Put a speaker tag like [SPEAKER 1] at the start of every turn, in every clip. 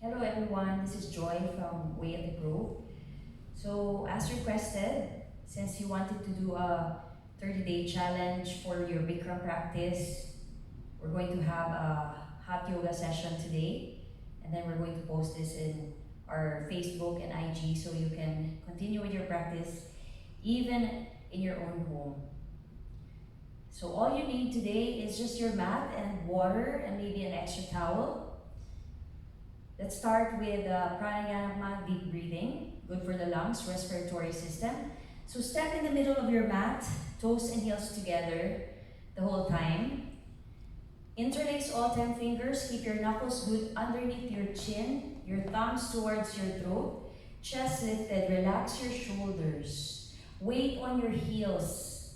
[SPEAKER 1] Hello everyone, this is Joy from Way of the Grove. So as requested, since you wanted to do a 30-day challenge for your Bikram practice, we're going to have a hot yoga session today, and then we're going to post this in our Facebook and IG so you can continue with your practice even in your own home. So all you need today is just your mat and water and maybe an extra towel. Let's start with pranayama, deep breathing, good for the lungs, respiratory system. So step in the middle of your mat, toes and heels together the whole time. Interlace all 10 fingers, keep your knuckles good underneath your chin, your thumbs towards your throat, chest lifted, relax your shoulders. Weight on your heels.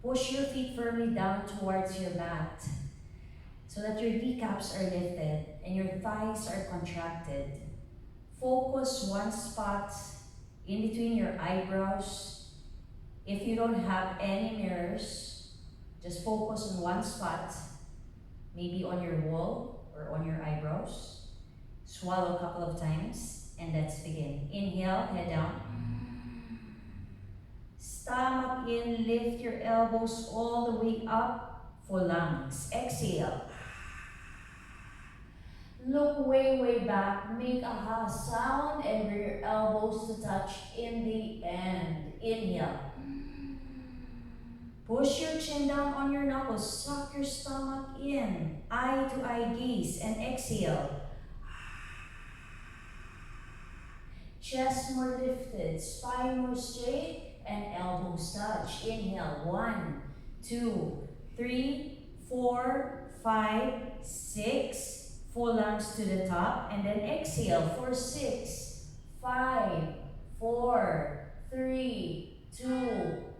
[SPEAKER 1] Push your feet firmly down towards your mat, so that your kneecaps are lifted and your thighs are contracted. Focus one spot in between your eyebrows. If you don't have any mirrors, just focus on one spot, maybe on your wall or on your eyebrows. Swallow a couple of times and let's begin. Inhale, head down. Stomach in, lift your elbows all the way up for lungs. Exhale. Look way back, make a ha sound and bring your elbows to touch in the end. Inhale. Push your chin down on your knuckles, suck your stomach in, eye to eye gaze, and exhale. Chest more lifted, spine more straight, and elbows touch. Inhale, 1, 2, 3, 4, 5, 6. Full lungs to the top, and then exhale for 6, 5, 4, 3, 2,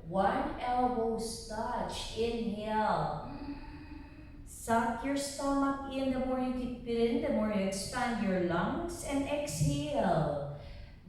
[SPEAKER 1] 1. Elbows touch. Inhale. Suck your stomach in. The more you keep it in, the more you expand your lungs. And exhale.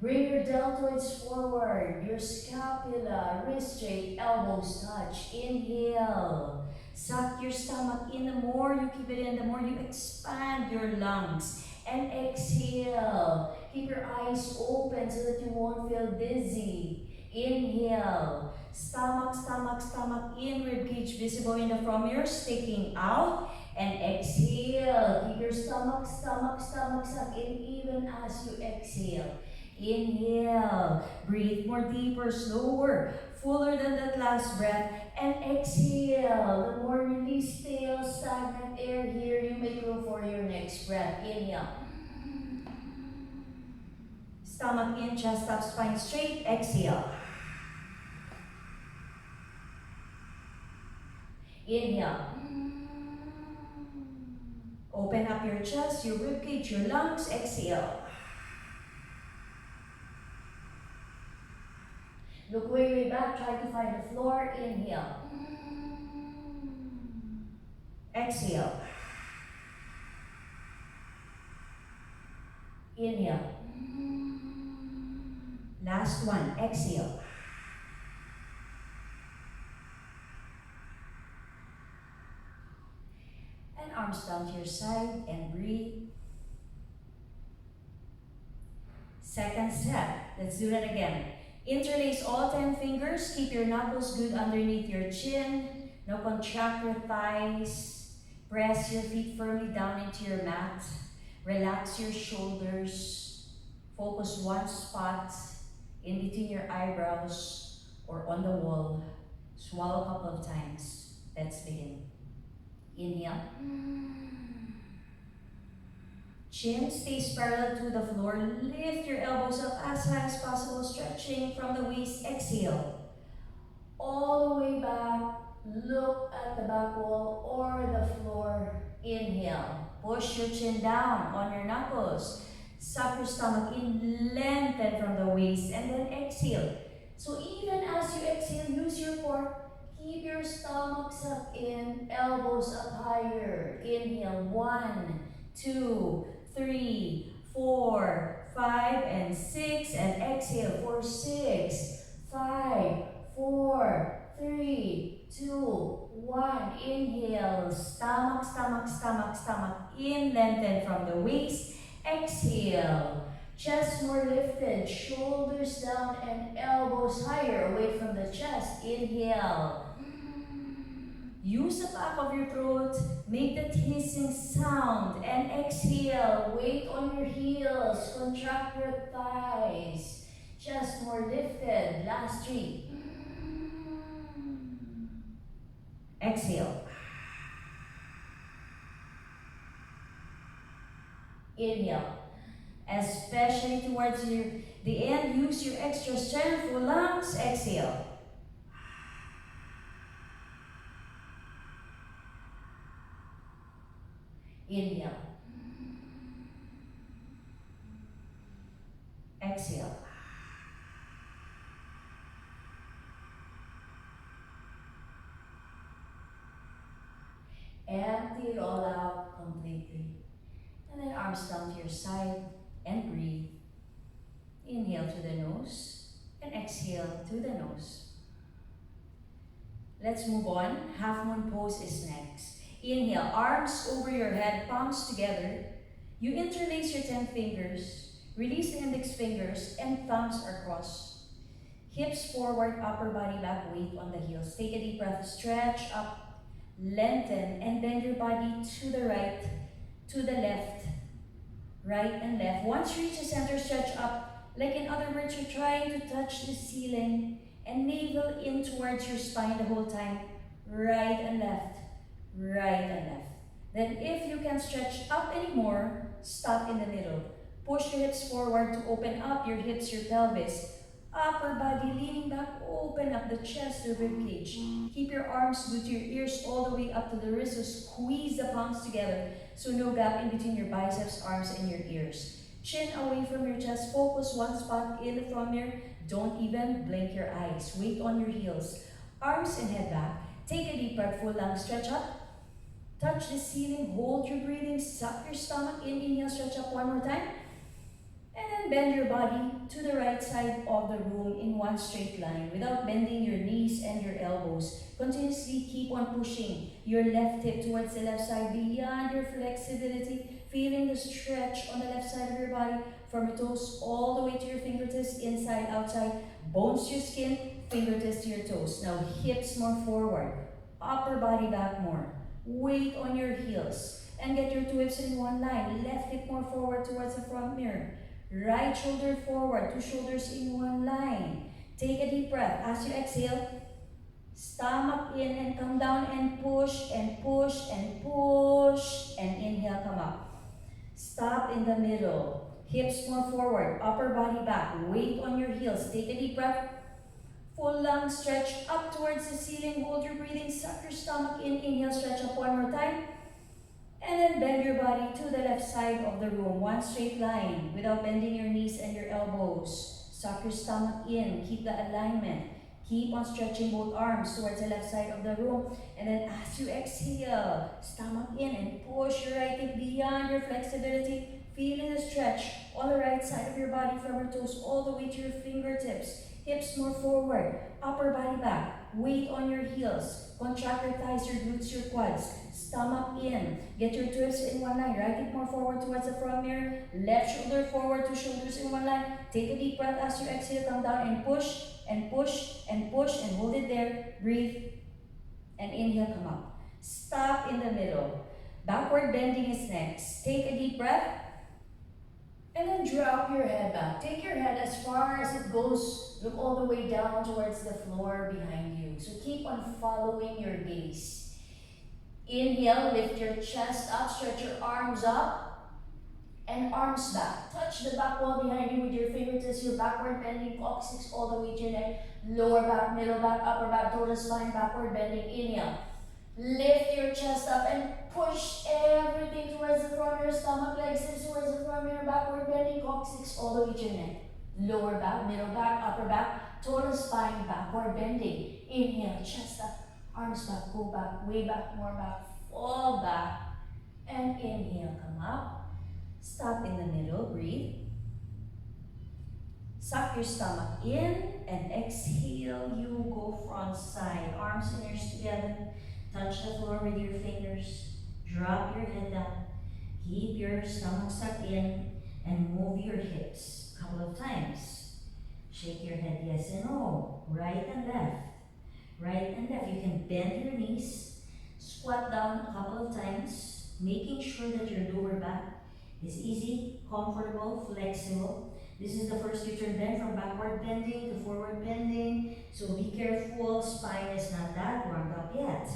[SPEAKER 1] Bring your deltoids forward, your scapula, wrist straight, elbows touch. Inhale. Suck your stomach in. The more you keep it in, the more you expand your lungs. And exhale. Keep your eyes open so that you won't feel dizzy. Inhale. Stomach, stomach, stomach in. Ribcage visible in the femur, sticking out. And exhale. Keep your stomach, stomach, stomach suck in even as you exhale. Inhale. Breathe more deeper, slower, fuller than that last breath. And exhale. The more release stale, stagnant air here, you make room for your next breath. Inhale. Stomach in, chest up, spine straight. Exhale. Inhale. Open up your chest, your ribcage, your lungs. Exhale. Look way back, try to find the floor. Inhale. Exhale. Inhale. Last one. Exhale. And arms down to your side and breathe. Second step. Let's do that again. Interlace all 10 fingers. Keep your knuckles good underneath your chin. Now contract your thighs. Press your feet firmly down into your mat. Relax your shoulders. Focus one spot in between your eyebrows or on the wall. Swallow a couple of times. Let's begin. Inhale. Chin stays parallel to the floor. Lift your elbows up as high as possible, stretching from the waist. Exhale. All the way back. Look at the back wall or the floor. Inhale. Push your chin down on your knuckles. Suck your stomach in, lengthen from the waist, and then exhale. So even as you exhale, use your core. Keep your stomach sucked in, elbows up higher. Inhale. 1, 2, 3, 4, 5, and 6. And exhale for 6, 5, 4, 3, 2, 1. Inhale. Stomach, stomach, stomach, stomach in, lengthen from the waist. Exhale. Chest more lifted, shoulders down and elbows higher away from the chest. Inhale. Use the back of your throat, make that hissing sound, and exhale. Weight on your heels, contract your thighs. Chest more lifted. Last three. Exhale. Inhale. Especially towards the end, use your extra strength for lungs. Exhale. Inhale. Exhale. Empty it all out completely. And then arms down to your side and breathe. Inhale to the nose and exhale to the nose. Let's move on. Half moon pose is next. Inhale, arms over your head, palms together. You interlace your 10 fingers. Release the index fingers and thumbs are crossed. Hips forward, upper body back, weight on the heels. Take a deep breath, stretch up, lengthen, and bend your body to the right, to the left, right and left. Once you reach the center, stretch up. Like in other words, you're trying to touch the ceiling and navel in towards your spine the whole time. Right and left, right and left. Then if you can stretch up anymore, stop in the middle. Push your hips forward to open up your hips, your pelvis. Upper body leaning back, open up the chest, the rib cage. Keep your arms glued to your ears all the way up to the wrists, so squeeze the palms together so no gap in between your biceps, arms, and your ears. Chin away from your chest, focus one spot in the front mirror. Don't even blink your eyes. Weight on your heels. Arms and head back. Take a deep breath, full lungs, stretch up. Touch the ceiling, hold your breathing, suck your stomach in, inhale, stretch up one more time. And then bend your body to the right side of the room in one straight line without bending your knees and your elbows. Continuously keep on pushing your left hip towards the left side beyond your flexibility, feeling the stretch on the left side of your body from your toes all the way to your fingertips, inside, outside, bones to your skin, fingertips to your toes. Now hips more forward, upper body back more, weight on your heels, and get your two hips in one line. Left hip more forward towards the front mirror. Right shoulder forward, two shoulders in one line. Take a deep breath. As you exhale, stomach in and come down and push and push and push. And inhale, come up. Stop in the middle. Hips more forward, upper body back. Weight on your heels. Take a deep breath. Full lungs, stretch up towards the ceiling. Hold your breathing, suck your stomach in. Inhale, stretch up one more time. And then bend your body to the left side of the room, one straight line, without bending your knees and your elbows. Suck your stomach in, keep the alignment. Keep on stretching both arms towards the left side of the room. And then as you exhale, stomach in and push your right hip beyond your flexibility. Feeling the stretch on the right side of your body from your toes all the way to your fingertips. Hips more forward, upper body back, weight on your heels. Contract your thighs, your glutes, your quads. Stomach in. Get your two hips in one line. Right hip more forward towards the front mirror. Left shoulder forward, two shoulders in one line. Take a deep breath as you exhale. Come down and push and push and push and hold it there. Breathe and inhale, come up. Stop in the middle. Backward bending is next. Take a deep breath. And then drop your head back. Take your head as far as it goes. Look all the way down towards the floor behind you. So keep on following your gaze. Inhale, lift your chest up, stretch your arms up, and arms back. Touch the back wall behind you with your fingertips, your backward bending, coccyx all the way to your neck. Lower back, middle back, upper back, total spine, backward bending. Inhale. Lift your chest up and push everything towards the front of your stomach, legs towards the front of your backward bending, coccyx all the way to your neck. Lower back, middle back, upper back, total spine, backward bending. Inhale, chest up, arms back, go back, way back, more back, fall back. And inhale, come up. Stop in the middle, breathe. Suck your stomach in and exhale, you go front side. Arms and ears together. Touch the floor with your fingers. Drop your head down. Keep your stomach sucked in. and move your hips a couple of times. Shake your head yes and no. Right and left. Right and left. You can bend your knees. Squat down a couple of times, making sure that your lower back is easy, comfortable, flexible. This is the first U-turn bend from backward bending to forward bending. So be careful, spine is not that warmed up yet.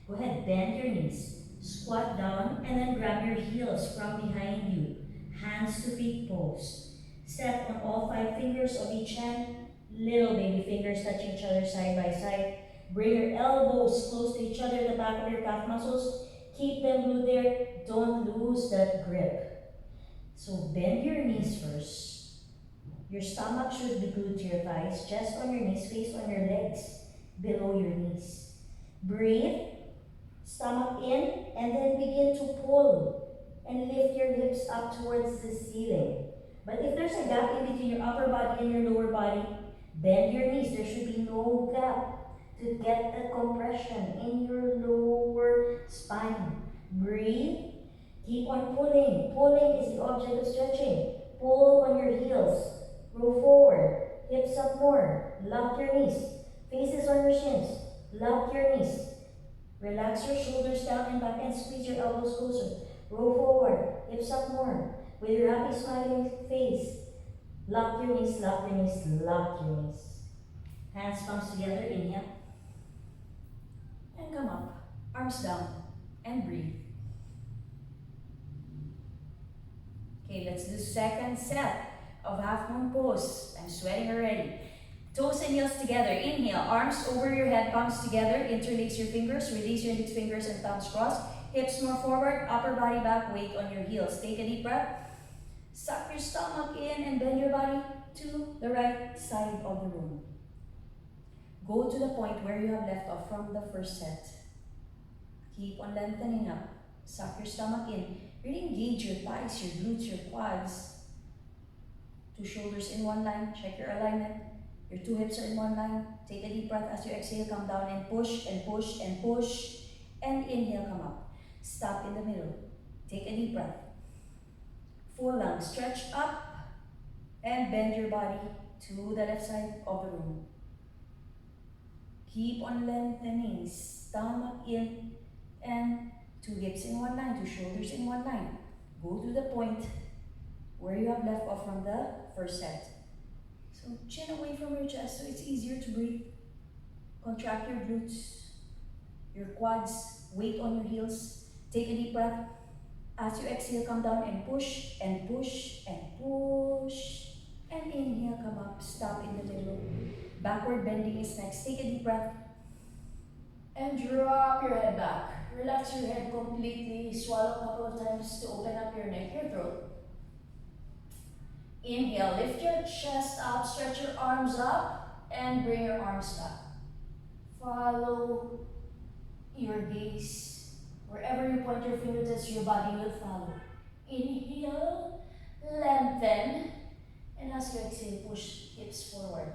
[SPEAKER 1] Go ahead, bend your knees. Squat down and then grab your heels from behind you. Hands to feet pose. Step on all 5 fingers of each hand. Little baby fingers touching each other side by side. Bring your elbows close to each other, the back of your calf muscles. Keep them glued there. Don't lose that grip. So bend your knees first. Your stomach should be glued to your thighs, chest on your knees, face on your legs, below your knees. Breathe. Stomach in, and then begin to pull and lift your hips up towards the ceiling. But if there's a gap in between your upper body and your lower body, bend your knees. There should be no gap to get the compression in your lower spine. Breathe. Keep on pulling. Pulling is the object of stretching. Pull on your heels. Roll forward. Hips up more. Lock your knees. Faces on your shins. Lock your knees. Relax your shoulders down and back and squeeze your elbows closer. Roll forward, hips up more. With your happy smiling face, lock your knees, lock your knees, lock your knees. Hands, palms together, inhale. And come up, arms down, and breathe. Okay, let's do second set of half moon pose. I'm sweating already. Toes and heels together. Inhale, arms over your head, palms together. Interlace your fingers, release your index fingers and thumbs crossed. Hips more forward, upper body back, weight on your heels. Take a deep breath. Suck your stomach in and bend your body to the right side of the room. Go to the point where you have left off from the first set. Keep on lengthening up. Suck your stomach in. Really engage your thighs, your glutes, your quads. 2 shoulders in one line. Check your alignment. Your 2 hips are in one line. Take a deep breath as you exhale. Come down and push and push and push. And inhale, come up. Stop in the middle. Take a deep breath. Full lungs. Stretch up and bend your body to the left side of the room. Keep on lengthening. Stomach in and 2 hips in one line. 2 shoulders in one line. Go to the point where you have left off from the first set. So chin away from your chest so it's easier to breathe. Contract your glutes, your quads, weight on your heels. Take a deep breath. As you exhale, come down and push and push and push. And inhale, come up, stop in the middle. Backward bending is next. Take a deep breath. And drop your head back. Relax your head completely. Swallow a couple of times to open up your neck, your throat. Inhale, lift your chest up, stretch your arms up, and bring your arms back. Follow your gaze. Wherever you point your fingertips, your body will follow. Inhale, lengthen, and as you exhale, push hips forward.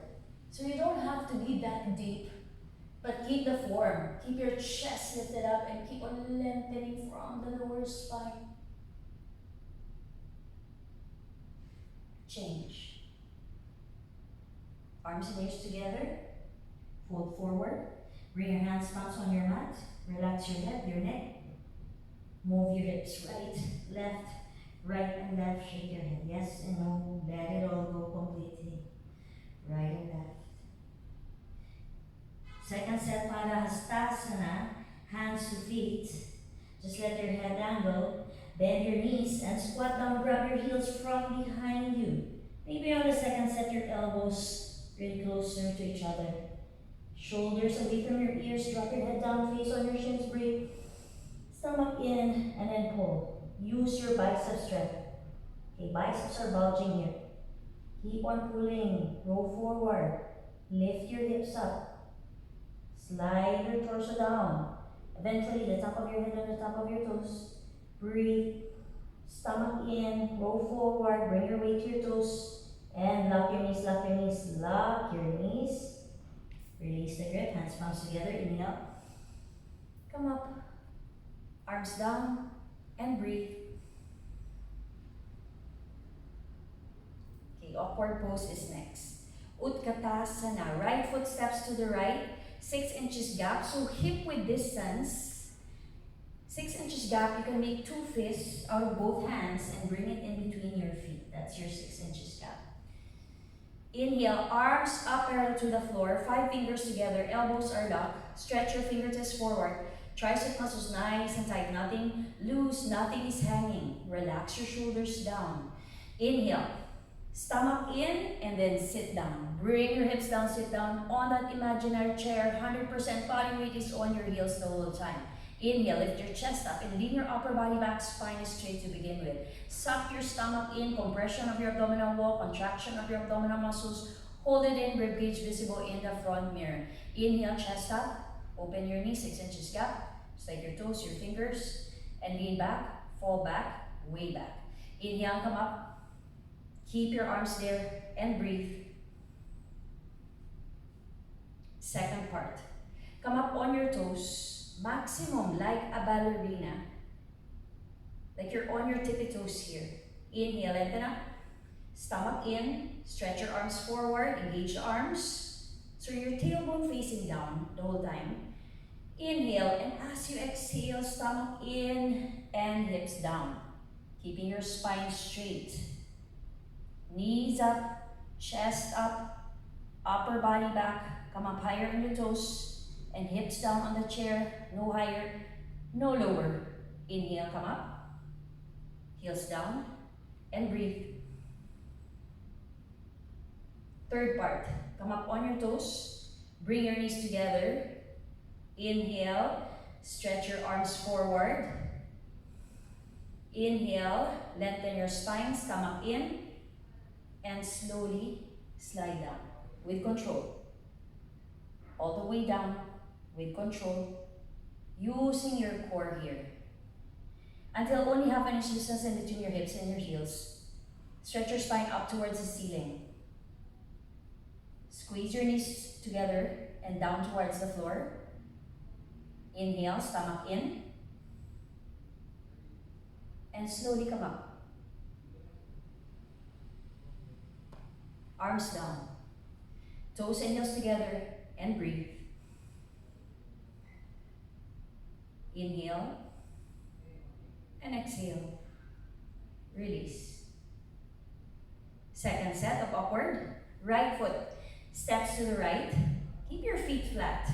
[SPEAKER 1] So you don't have to be that deep, but keep the form. Keep your chest lifted up and keep on lengthening from the lower spine. Change. Arms and legs together. Fold forward. Bring your hands, palms on your mat. Relax your head, your neck. Move your hips right, left, right and left. Shake your head. Yes and no. Let it all go completely. Right and left. Second set, Padahastasana. Hands to feet. Just let your head angle. Bend your knees and squat down. Grab your heels from behind you. Maybe on the second set, your elbows really closer to each other. Shoulders away from your ears. Drop your head down. Face on your shins. Breathe. Stomach in and then pull. Use your bicep strength. Okay, biceps are bulging here. Keep on pulling. Roll forward. Lift your hips up. Slide your torso down. Eventually, the top of your head on the top of your toes. Breathe. Stomach in. Roll forward. Bring your weight to your toes. And lock your knees, lock your knees, lock your knees. Release the grip. Hands, palms together. Inhale. Come up. Arms down. And breathe. The awkward pose is next. Utkatasana. Right foot steps to the right. 6 inches gap. So hip width distance. 6 inches gap. You can make 2 fists out of both hands and bring it in between your feet. That's your 6 inches gap. Inhale, arms up parallel to the floor. 5 fingers together. Elbows are locked. Stretch your fingertips forward. Tricep muscles nice and tight. Nothing loose. Nothing is hanging. Relax your shoulders down. Inhale. Stomach in and then sit down. Bring your hips down, sit down on that imaginary chair. 100% body weight is on your heels the whole time. Inhale, lift your chest up and lean your upper body back, spine is straight to begin with. Suck your stomach in, compression of your abdominal wall, contraction of your abdominal muscles. Hold it in, ribcage visible in the front mirror. Inhale, chest up, open your knees, 6 inches gap. Slide your toes, your fingers, and lean back, fall back, way back. Inhale, come up. Keep your arms there and breathe. Second part. Come up on your toes, maximum like a ballerina. Like you're on your tippy toes here. Inhale, lengthen up. Stomach in, stretch your arms forward, engage the arms. So your tailbone facing down the whole time. Inhale, and as you exhale, stomach in and hips down. Keeping your spine straight. Knees up, chest up, upper body back. Come up higher on your toes and hips down on the chair. No higher, no lower. Inhale, come up. Heels down and breathe. Third part, come up on your toes. Bring your knees together. Inhale, stretch your arms forward. Inhale, lengthen your spine, stomach in. And slowly slide down with control. All the way down with control. Using your core here. Until only half an inch distance in between your hips and your heels. Stretch your spine up towards the ceiling. Squeeze your knees together and down towards the floor. Inhale, stomach in. And slowly come up. Arms down. Toes and heels together and breathe. Inhale. And exhale. Release. Second set of upward. Right foot steps to the right. Keep your feet flat.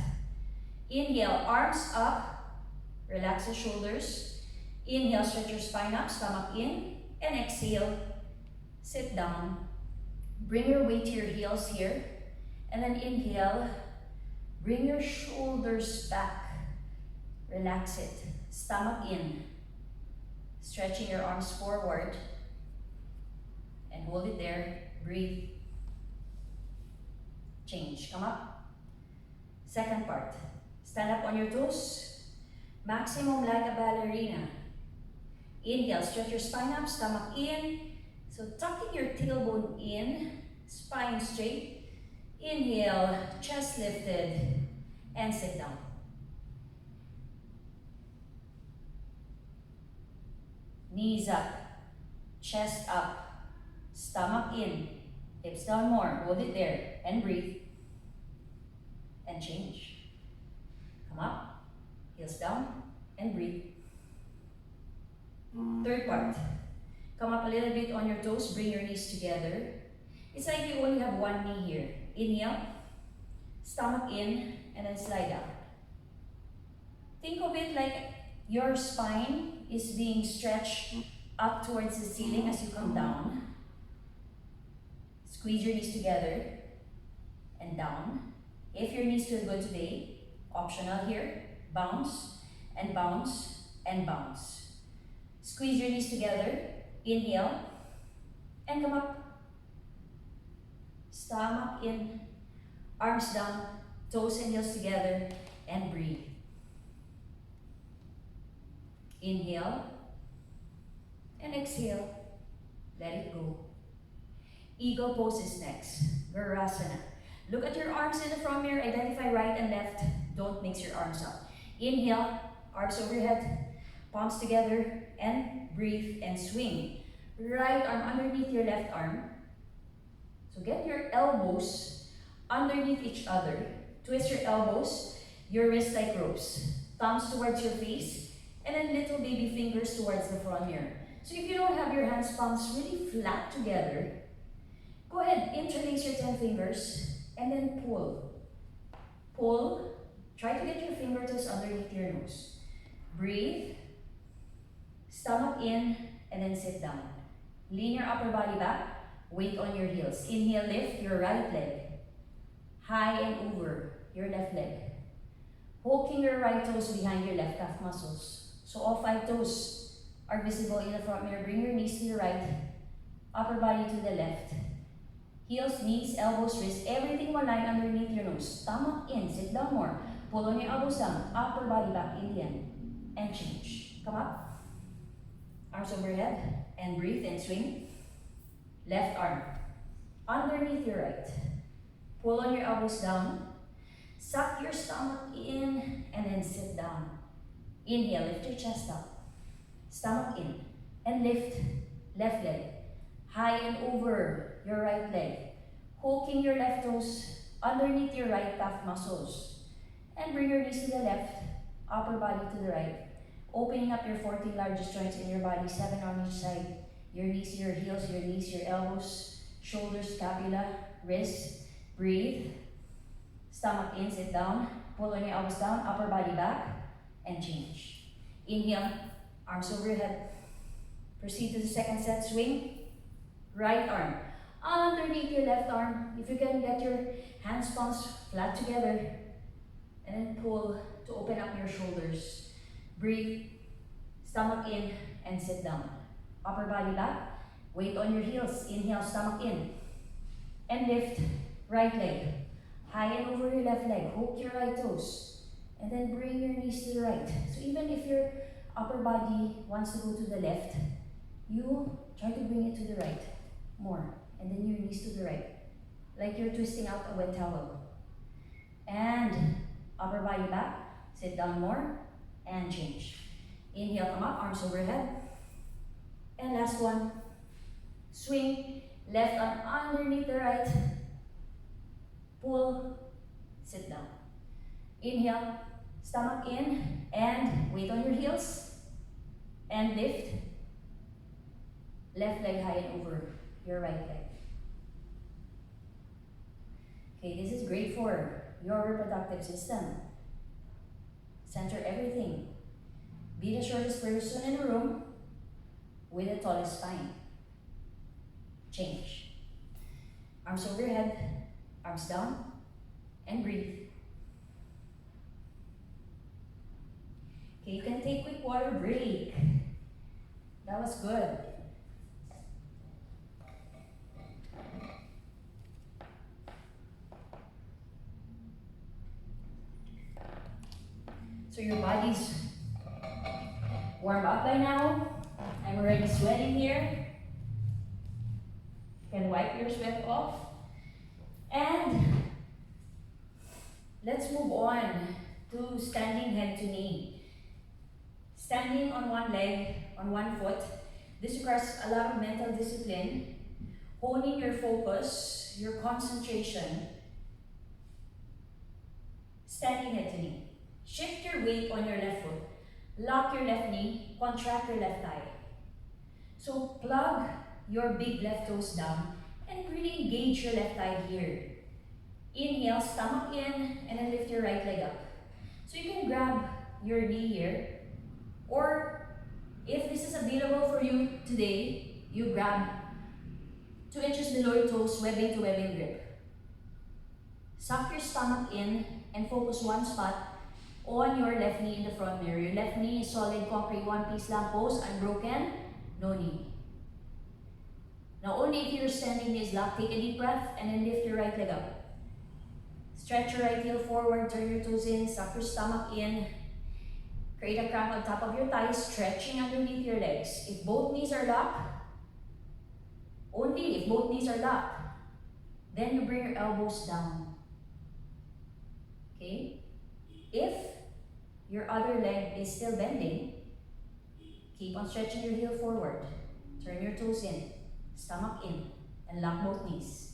[SPEAKER 1] Inhale, arms up. Relax the shoulders. Inhale, stretch your spine up, stomach in. And exhale, sit down. Bring your weight to your heels here. And then inhale, bring your shoulders back. Relax it. Stomach in. Stretching your arms forward. And hold it there. Breathe. Change. Come up. Second part. Stand up on your toes. Maximum like a ballerina. Inhale, stretch your spine up, stomach in. So tucking your tailbone in, spine straight. Inhale, chest lifted, and sit down. Knees up, chest up, stomach in, hips down more, hold it there, and breathe. And change. Come up, heels down, and breathe. Third part. Come up a little bit on your toes, bring your knees together. It's like you only have one knee here. Inhale, stomach in, and then slide down. Think of it like your spine is being stretched up towards the ceiling as you come down. Squeeze your knees together and down. If your knees feel good today, optional here, bounce and bounce and bounce. Squeeze your knees together, inhale, and come up. Stomach in, arms down, toes and heels together, and breathe. Inhale, and exhale, let it go. Eagle pose is next, Virasana. Look at your arms in the front mirror, identify right and left, don't mix your arms up. Inhale, arms overhead, palms together, and breathe and swing. Right arm underneath your left arm. So get your elbows underneath each other. Twist your elbows, your wrists like ropes. Thumbs towards your face, and then little baby fingers towards the front mirror. So if you don't have your hands palms really flat together, go ahead, interlace your 10 fingers, and then pull. Pull. Try to get your fingertips underneath your nose. Breathe. Stomach in, and then sit down. Lean your upper body back. Weight on your heels. Inhale, lift your right leg. High and over your left leg. Poking your right toes behind your left calf muscles. So all 5 toes are visible in the front mirror. Bring your knees to the right. Upper body to the left. Heels, knees, elbows, wrists, everything will line underneath your nose. Stomach in, sit down more. Pull on your elbows down, upper body back in the end. And change. Come up. Arms overhead. And breathe and swing. Left arm. Underneath your right. Pull on your elbows down. Suck your stomach in and then sit down. Inhale, lift your chest up. Stomach in. And lift. Left leg. High and over your right leg. Hooking your left toes underneath your right calf muscles. And bring your knees to the left, upper body to the right. Opening up your 14 largest joints in your body, 7 on each side. Your knees, your heels, your knees, your elbows, shoulders, scapula, wrists. Breathe. Stomach in, sit down. Pull on your elbows down, upper body back, and change. Inhale, arms over your head. Proceed to the second set, swing. Right arm underneath your left arm. If you can get your hands palms flat together, and then pull to open up your shoulders. Breathe, stomach in, and sit down. Upper body back, weight on your heels. Inhale, stomach in, and lift. Right leg, high and over your left leg. Hook your right toes, and then bring your knees to the right. So even if your upper body wants to go to the left, you try to bring it to the right more, and then your knees to the right, like you're twisting out a wet towel. And upper body back, sit down more, and change. Inhale, come up, arms overhead. And last one, swing, left arm underneath the right, pull, sit down. Inhale, stomach in, and weight on your heels, and lift. Left leg high and over your right leg. Okay, this is great for your reproductive system. Center everything. Be the shortest person in the room with the tallest spine. Change. Arms over your head, arms down, and breathe. Okay, you can take a quick water break. That was good. So your body's warm up by now. I'm already sweating here. You can wipe your sweat off. And let's move on to standing head to knee. Standing on one leg, on one foot. This requires a lot of mental discipline. Honing your focus, your concentration. Standing head to knee. Shift your weight on your left foot. Lock your left knee, contract your left thigh. So plug your big left toes down and really engage your left thigh here. Inhale, stomach in, and then lift your right leg up. So you can grab your knee here, or if this is available for you today, you grab 2 inches below your toes, webbing to webbing grip. Suck your stomach in and focus one spot on your left knee in the front mirror. Your left knee is solid concrete, one piece lang pose, unbroken, no knee. Now only if your standing knee is locked, take a deep breath and then lift your right leg up. Stretch your right heel forward, turn your toes in, suck your stomach in. Create a cramp on top of your thighs, stretching underneath your legs. If both knees are locked, only if both knees are locked, then you bring your elbows down. Okay? If your other leg is still bending, keep on stretching your heel forward. Turn your toes in, stomach in, and lock both knees.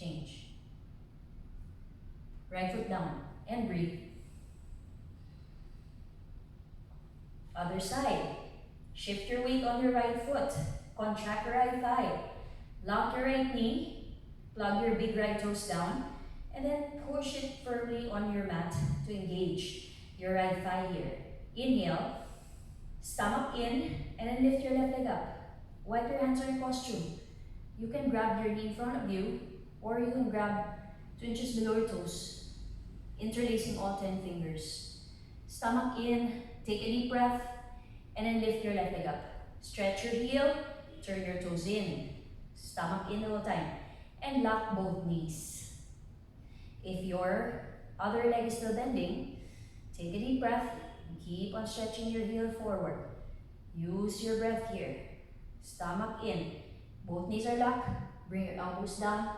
[SPEAKER 1] change. Right foot down and breathe. Other side. Shift your weight on your right foot. Contract your right thigh. Lock your right knee. Plug your big right toes down. And then push it firmly on your mat to engage your right thigh here. Inhale. Stomach in. And then lift your left leg up. Wipe your hands on your costume. You can grab your knee in front of you. Or you can grab 2 inches below your toes. Interlacing all 10 fingers. Stomach in. Take a deep breath. And then lift your left leg up. Stretch your heel, turn your toes in. Stomach in the whole time. And lock both knees. If your other leg is still bending, take a deep breath and keep on stretching your heel forward. Use your breath here. Stomach in. Both knees are locked. Bring your elbows down.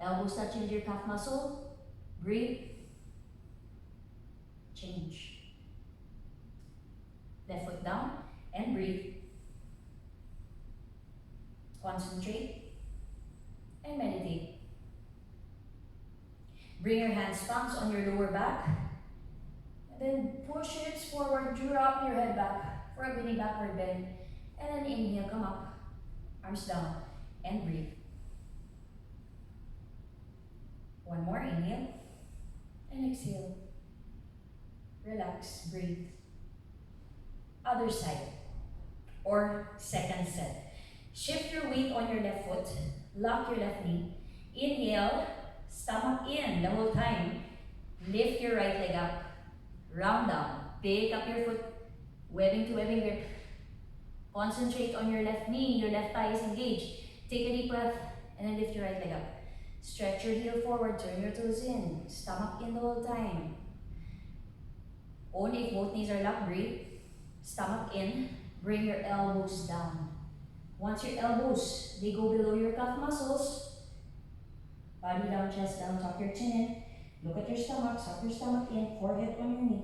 [SPEAKER 1] Elbows touching your calf muscle. Breathe. Change. Left foot down and breathe. Concentrate and meditate. Bring your hands palms on your lower back. And then push your hips forward, drop your head back for a mini backward bend. And then inhale, come up, arms down, and breathe. One more, inhale, and exhale. Relax, breathe. Other side, or second set. Shift your weight on your left foot, lock your left knee. Inhale, stomach in the whole time. Lift your right leg up, round down. Pick up your foot, webbing to webbing grip. Concentrate on your left knee, your left thigh is engaged. Take a deep breath, and then lift your right leg up. Stretch your heel forward, turn your toes in. Stomach in the whole time. Only if both knees are locked, breathe. Stomach in, bring your elbows down. Once your elbows, they go below your calf muscles. Body down, chest down, tuck your chin in. Look at your stomach, suck your stomach in, forehead on your knee.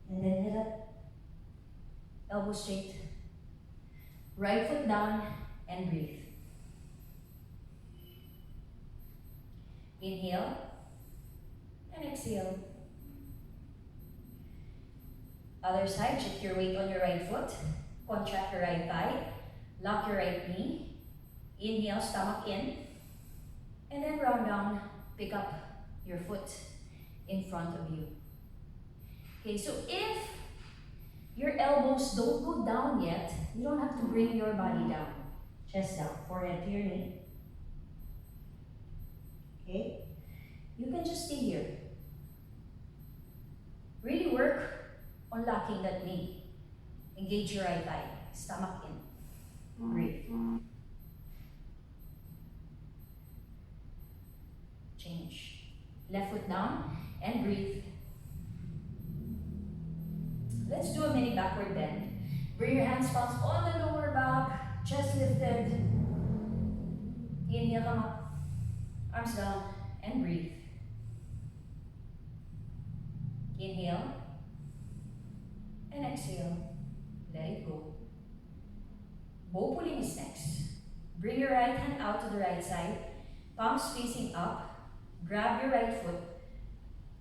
[SPEAKER 1] And then head up, elbow straight. Right foot down and breathe. Inhale and exhale. Other side, shift your weight on your right foot. Contract your right thigh. Lock your right knee. Inhale, stomach in. And then round down, pick up your foot in front of you. Okay, so if your elbows don't go down yet, you don't have to bring your body down. Chest down, forehead to your knee. Okay? You can just stay here. Really work on locking that knee. Engage your right thigh. Stomach in. Breathe. Change. Left foot down and breathe. Let's do a mini backward bend. Bring your hands palms on the lower back. Chest lifted. Inhale, come up. Arms down and breathe. Inhale and exhale. Let it go. Bow pulling is next. Bring your right hand out to the right side. Palms facing up. Grab your right foot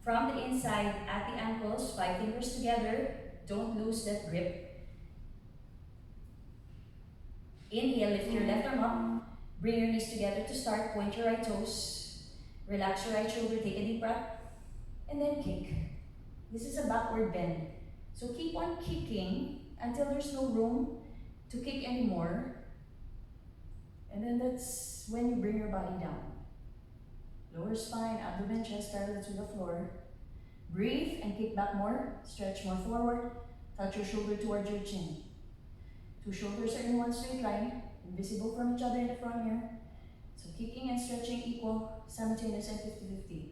[SPEAKER 1] from the inside at the ankles. 5 fingers together. Don't lose that grip. Inhale, lift your left arm up. Bring your knees together to start. Point your right toes. Relax your right shoulder. Take a deep breath. And then kick. This is a backward bend. So keep on kicking until there's no room to kick anymore. And then that's when you bring your body down. Lower spine, abdomen, chest parallel to the floor. Breathe and kick back more. Stretch more forward. Touch your shoulder towards your chin. 2 shoulders are in one straight line, invisible from each other in the front here. So kicking and stretching equal, simultaneous and 50-50.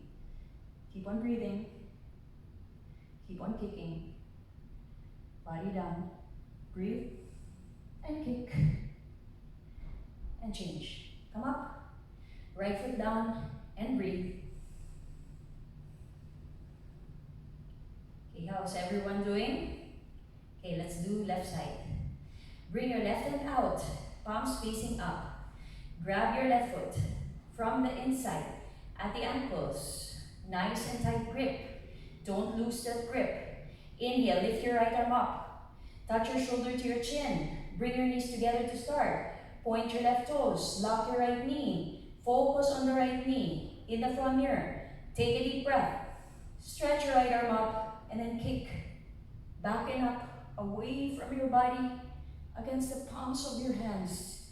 [SPEAKER 1] Keep on breathing. Keep on kicking. Body down. Breathe and kick. And change. Come up. Right foot down and breathe. Okay, how's everyone doing? Okay, let's do left side. Bring your left hand out, palms facing up. Grab your left foot from the inside at the ankles. Nice and tight grip. Don't lose that grip. Inhale, lift your right arm up. Touch your shoulder to your chin. Bring your knees together to start. Point your left toes. Lock your right knee. Focus on the right knee in the front mirror. Take a deep breath. Stretch your right arm up and then kick. Back and up, away from your body, against the palms of your hands.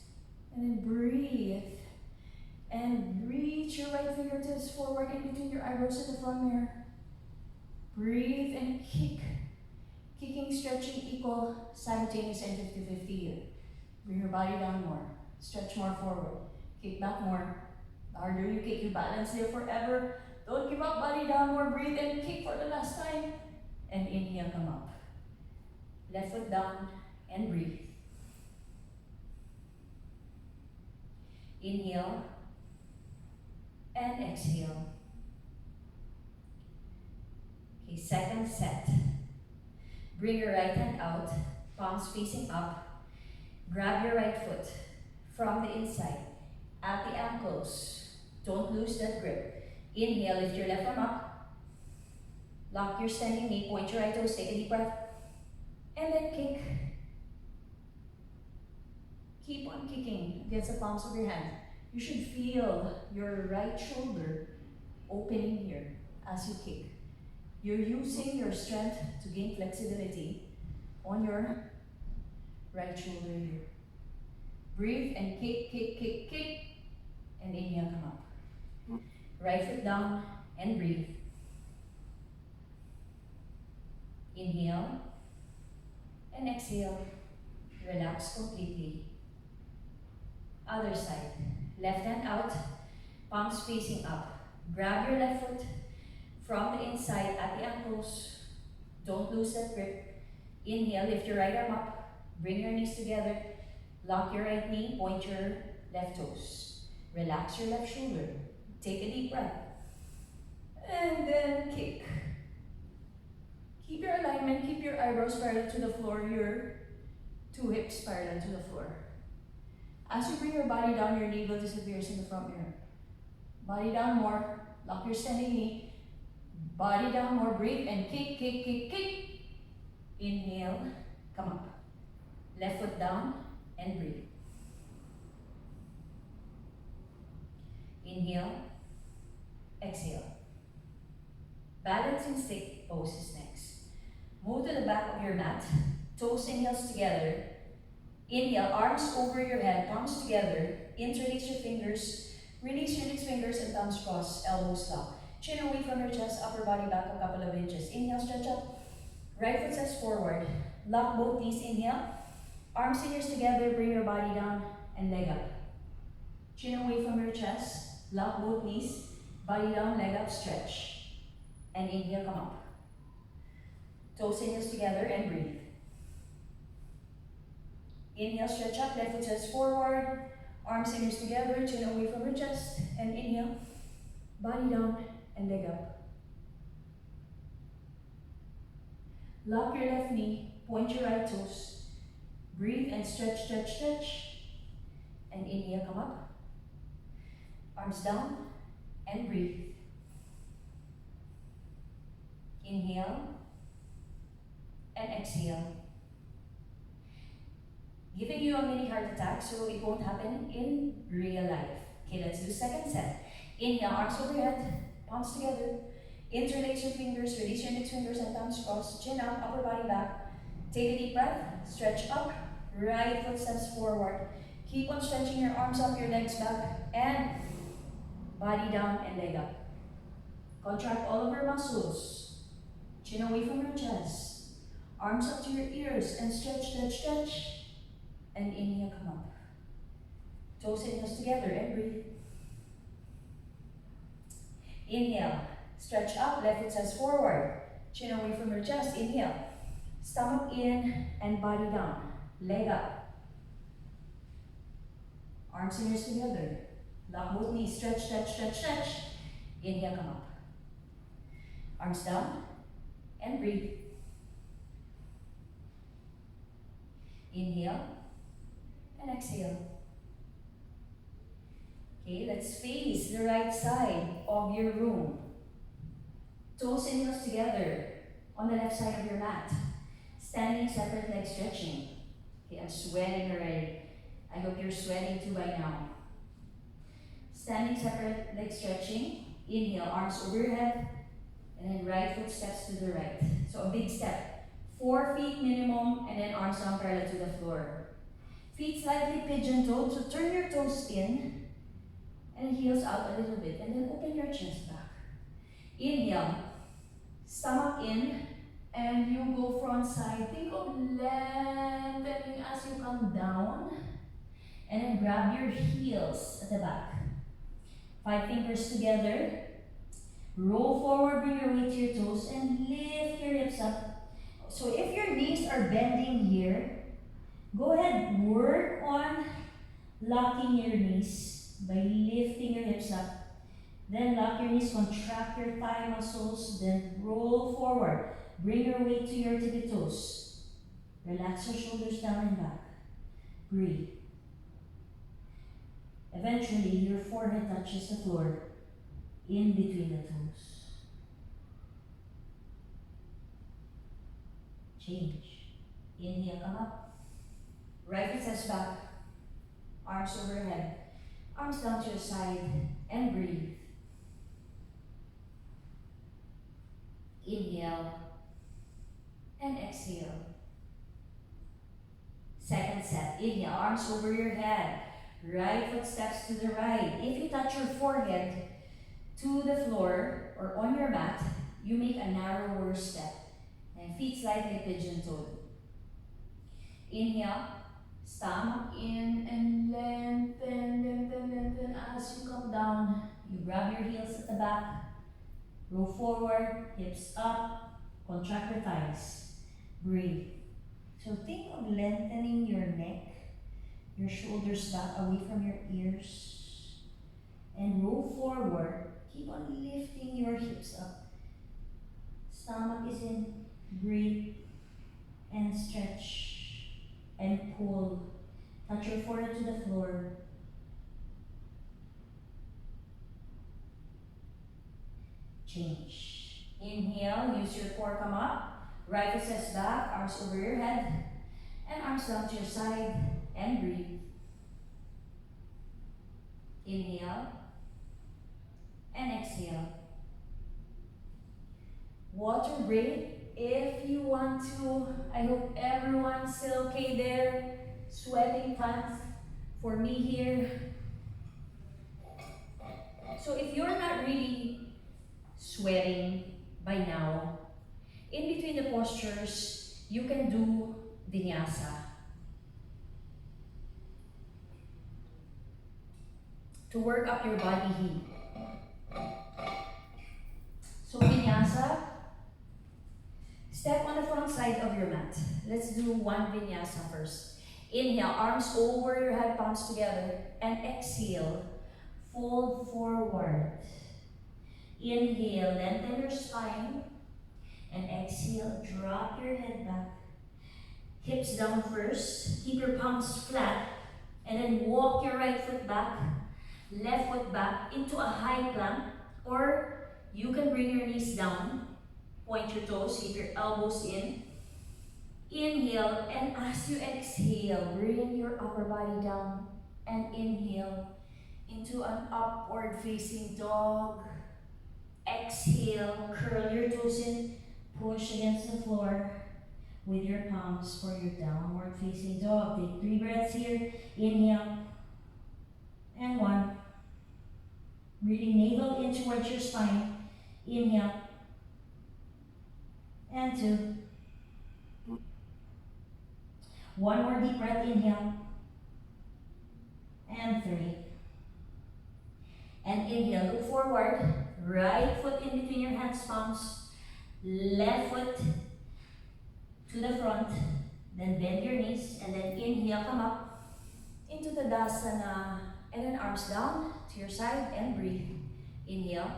[SPEAKER 1] And then breathe. And reach your right fingertips forward in between your eyebrows in the front mirror. Breathe and kick. Kicking, stretching equal, simultaneous and 50-50. Bring your body down more. Stretch more forward. Kick back more. The harder you kick, you balance there forever. Don't give up, body down more. Breathe and kick for the last time. And inhale, come up. Left foot down and breathe. Inhale and exhale. Okay, second set. Bring your right hand out, palms facing up. Grab your right foot from the inside at the ankles. Don't lose that grip. Inhale, lift your left arm up. Lock your standing knee, point your right toes, take a deep breath. And then kick. Keep on kicking against the palms of your hands. You should feel your right shoulder opening here as you kick. You're using your strength to gain flexibility on your right shoulder here. Breathe and kick, kick, kick, kick. And inhale, come up. Right foot down and breathe. Inhale and exhale. Relax completely. Other side. Left hand out, palms facing up. Grab your left foot from the inside at the ankles. Don't lose that grip. Inhale, lift your right arm up. Bring your knees together. Lock your right knee, point your left toes. Relax your left shoulder. Take a deep breath. And then kick. Keep your alignment, keep your eyebrows parallel to the floor, your two hips parallel to the floor. As you bring your body down, your navel disappears in the front mirror. Body down more, lock your standing knee. Body down more, breathe and kick, kick, kick, kick. Inhale, come up. Left foot down and breathe. Inhale, exhale. Balancing stick pose is next. Move to the back of your mat, toes and heels together. Inhale, arms over your head, palms together. Interlace your fingers. Release your index fingers and thumbs crossed, elbows locked. Chin away from your chest, upper body back a couple of inches. Inhale, stretch up. Right foot steps forward. Lock both knees, inhale. Arms and ears together, bring your body down and leg up. Chin away from your chest, lock both knees. Body down, leg up, stretch. And inhale, come up. Toes and heels together and breathe. Inhale, stretch up, left foot steps forward. Arms and ears together, chin away from your chest. And inhale, body down and leg up. Lock your left knee, point your right toes. Breathe and stretch, stretch, stretch. And inhale, come up. Arms down and breathe. Inhale and exhale. Giving you a mini heart attack so it won't happen in real life. Okay, let's do second set. Inhale, arms overhead, palms together. Interlace your fingers, release your index fingers and thumbs crossed. Chin up, upper body back. Take a deep breath, stretch up. Right foot steps forward. Keep on stretching your arms up, your legs back, and body down and leg up. Contract all of your muscles. Chin away from your chest. Arms up to your ears and stretch, stretch, stretch. And inhale, come up. Toes and heels together and breathe. Inhale, stretch up, left foot steps forward. Chin away from your chest, inhale. Stomach in and body down. Leg up. Arms and ears together. Lock both knees, stretch, stretch, stretch, stretch. Inhale, come up. Arms down and breathe. Inhale and exhale. Okay, let's face the right side of your room. Toes and heels together on the left side of your mat. Standing separate leg stretching. Okay, I'm sweating already. I hope you're sweating too by now. Standing separate leg stretching. Inhale, arms over your head. And then right foot steps to the right. So a big step. 4 feet minimum and then arms down parallel to the floor. Feet slightly pigeon-toed, so turn your toes in and heels out a little bit. And then open your chest back. Inhale, stomach in, and you go front side. Think of lengthening as you come down. And then grab your heels at the back. 5 fingers together. Roll forward, bring your weight to your toes, and lift your hips up. So if your knees are bending here, go ahead, work on locking your knees by lifting your hips up. Then lock your knees, contract your thigh muscles, then roll forward. Bring your weight to your tippy toes. Relax your shoulders down and back. Breathe. Eventually, your forehead touches the floor in between the toes. Change. Inhale, come up. Right foot steps back. Arms overhead. Arms down to your side and breathe. Inhale and exhale. Second set. Inhale, arms over your head. Right foot steps to the right. If you touch your forehead to the floor or on your mat, you make a narrower step. And feet slightly pigeon-toed. Inhale, stomach in and lengthen as you come down. You grab your heels at the back. Roll forward, hips up, contract your thighs. Breathe. So think of lengthening your neck, your shoulders back away from your ears. And roll forward. Keep on lifting your hips up. Stomach is in. Breathe. And stretch. And pull. Touch your forehead to the floor. Change. Inhale, use your core, come up. Right foot steps back, arms over your head. And arms down to your side. And breathe. Inhale. And exhale. Water break if you want to. I hope everyone's still okay there. Sweating tons for me here. So if you're not really sweating by now, in between the postures, you can do vinyasa. To work up your body heat. So vinyasa, step on the front side of your mat. Let's do one vinyasa first. Inhale, arms over your head, palms together. And exhale, fold forward. Inhale, lengthen your spine. And exhale, drop your head back. Hips down first. Keep your palms flat. And then walk your right foot back. Left foot back into a high plank. Or you can bring your knees down. Point your toes, keep your elbows in. Inhale, and as you exhale, bring your upper body down. And inhale into an upward facing dog. Exhale, curl your toes in, push against the floor with your palms for your downward facing dog. Take 3 breaths here. Inhale, and 1. Breathing navel in towards your spine. Inhale, and 2. 1 more deep breath. Inhale, and 3. And inhale, look forward. Right foot in between your hands, palms. Left foot to the front. Then bend your knees. And then inhale, come up into the Dasana. And then arms down to your side and breathe. Inhale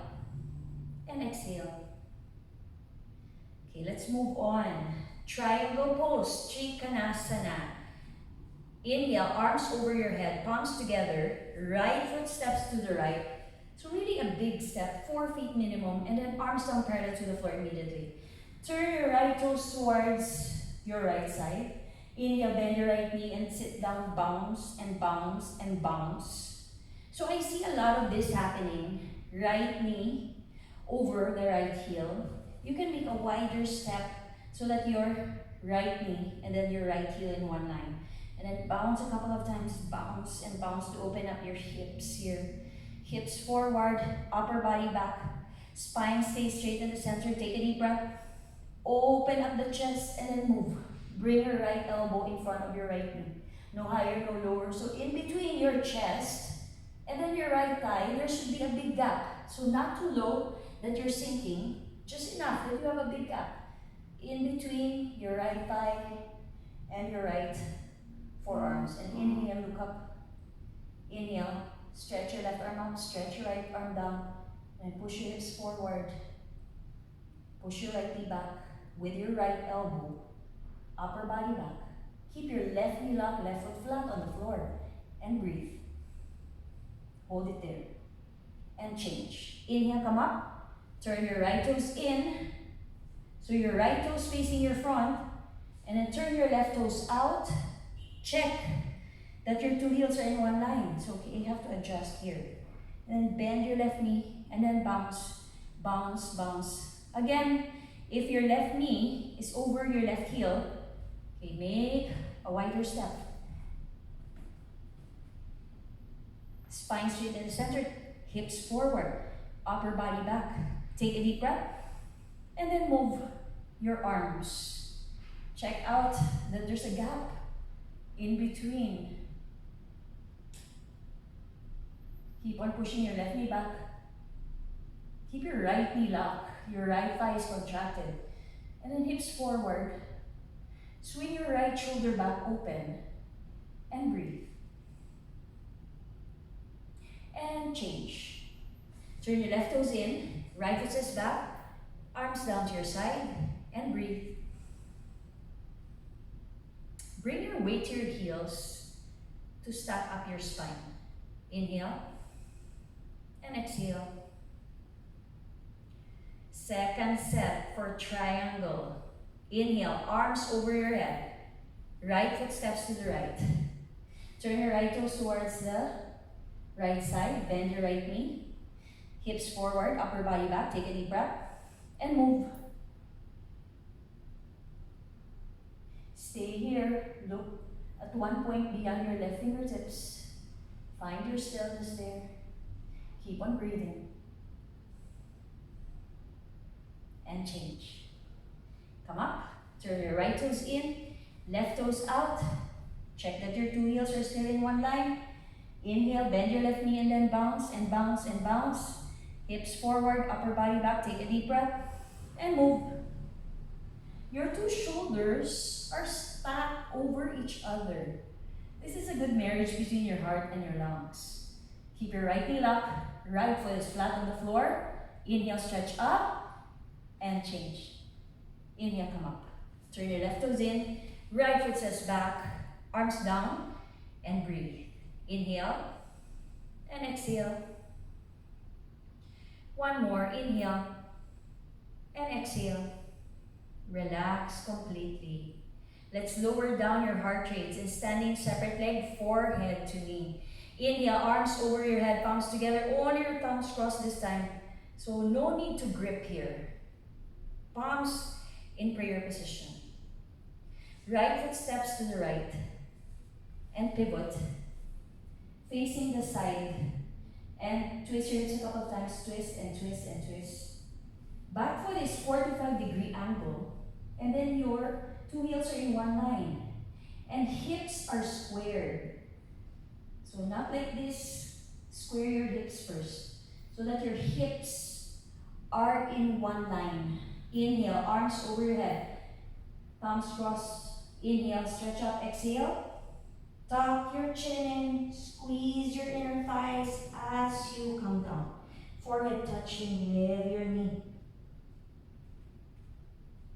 [SPEAKER 1] and exhale. Okay, let's move on. Triangle pose, Trikonasana. Inhale, arms over your head, palms together, right foot steps to the right. So really a big step, 4 feet minimum, and then arms down parallel to the floor immediately. Turn your right toes towards your right side. Inhale, bend your right knee and sit down, bounce and bounce and bounce. So I see a lot of this happening. Right knee over the right heel. You can make a wider step so that your right knee and then your right heel in one line. And then bounce a couple of times, bounce and bounce to open up your hips here. Hips forward, upper body back. Spine stays straight in the center. Take a deep breath. Open up the chest and then move. Bring your right elbow in front of your right knee. No higher, no lower. So in between your chest and then your right thigh, there should be a big gap. So not too low that you're sinking, just enough that you have a big gap in between your right thigh and your right forearms. And inhale, look up. Inhale, stretch your left arm out, stretch your right arm down, and push your hips forward. Push your right knee back with your right elbow, upper body back. Keep your left knee locked, left foot flat on the floor, and breathe. Hold it there, and change. Inhale, come up, turn your right toes in, so your right toes facing your front, and then turn your left toes out. Check that your two heels are in one line, so okay, you have to adjust here. And then bend your left knee, and then bounce, bounce, bounce. Again, if your left knee is over your left heel, okay, make a wider step. Spine straight in the center, hips forward, upper body back. Take a deep breath, and then move your arms. Check out that there's a gap in between. Keep on pushing your left knee back. Keep your right knee locked. Your right thigh is contracted. And then hips forward. Swing your right shoulder back open. And breathe. And change. Turn your left toes in. Right foot says back. Arms down to your side. And breathe. Bring your weight to your heels to stack up your spine. Inhale. And exhale. Second set for triangle. Inhale, arms over your head. Right foot steps to the right. Turn your right toes towards the right side. Bend your right knee. Hips forward, upper body back. Take a deep breath. And move. Stay here. Look at one point beyond your left fingertips. Find your stillness there. Keep on breathing. And change. Come up. Turn your right toes in. Left toes out. Check that your two heels are still in one line. Inhale, bend your left knee and then bounce and bounce and bounce. Hips forward, upper body back. Take a deep breath. And move. Your two shoulders are stacked over each other. This is a good marriage between your heart and your lungs. Keep your right knee locked. Right foot is flat on the floor. Inhale, stretch up and change. Inhale, come up. Turn your left toes in. Right foot says back. Arms down and breathe. Inhale and exhale. One more. Inhale and exhale. Relax completely. Let's lower down your heart rates and standing separate leg, forehead to knee. Inhale, arms over your head, palms together. Only your thumbs crossed this time. So no need to grip here. Palms in prayer position. Right foot steps to the right. And pivot. Facing the side. And twist your hips a couple of times. Twist and twist and twist. Back foot is 45-degree angle. And then your two heels are in one line. And hips are squared. So not like this. Square your hips first. So that your hips are in one line. Inhale, arms over your head. Palms crossed. Inhale, stretch up. Exhale. Tuck your chin in. Squeeze your inner thighs as you come down. Forehead touching with your knee.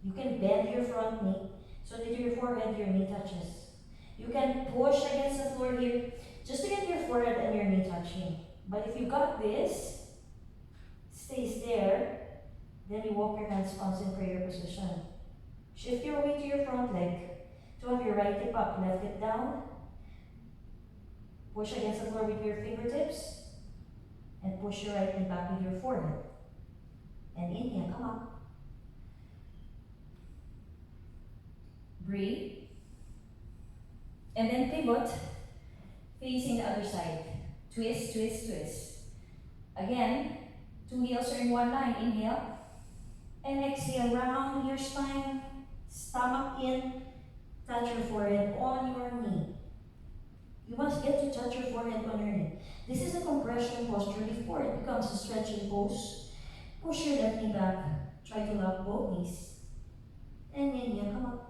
[SPEAKER 1] You can bend your front knee so that your forehead, your knee touches. You You can push against the floor here, just to get your forehead and your knee touching. But if you got this, stays there, then you walk your hands palms in prayer position. Shift your weight to your front leg. To have your right hip up, left hip down. Push against the floor with your fingertips. And push your right knee back with your forehead. And inhale, come up. Breathe. And then pivot, facing the other side. Twist, twist, twist. Again, two heels are in one line. Inhale. And exhale, round your spine. Stomach in. Touch your forehead on your knee. You must get to touch your forehead on your knee. This is a compression posture before it becomes a stretching pose. Push your left knee back. Try to lock both knees. And inhale, come up.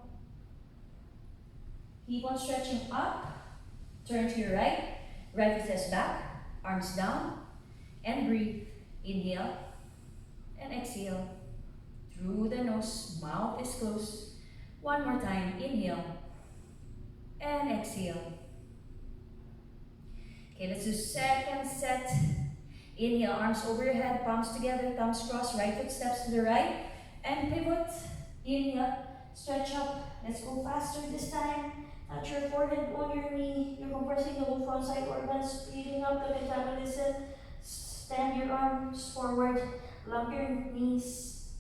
[SPEAKER 1] Keep on stretching up. Turn to your right. Right foot says back. Arms down. And breathe. Inhale. And exhale. Through the nose. Mouth is closed. One more time. Inhale. And exhale. Okay, let's do second set. Inhale, arms over your head, palms together, thumbs crossed, right foot steps to the right. And pivot. Inhale, stretch up. Let's go faster this time. Touch your forehead on your knee. You're compressing the whole front side organs, speeding up the metabolism. Stand your arms forward. Lump your knees.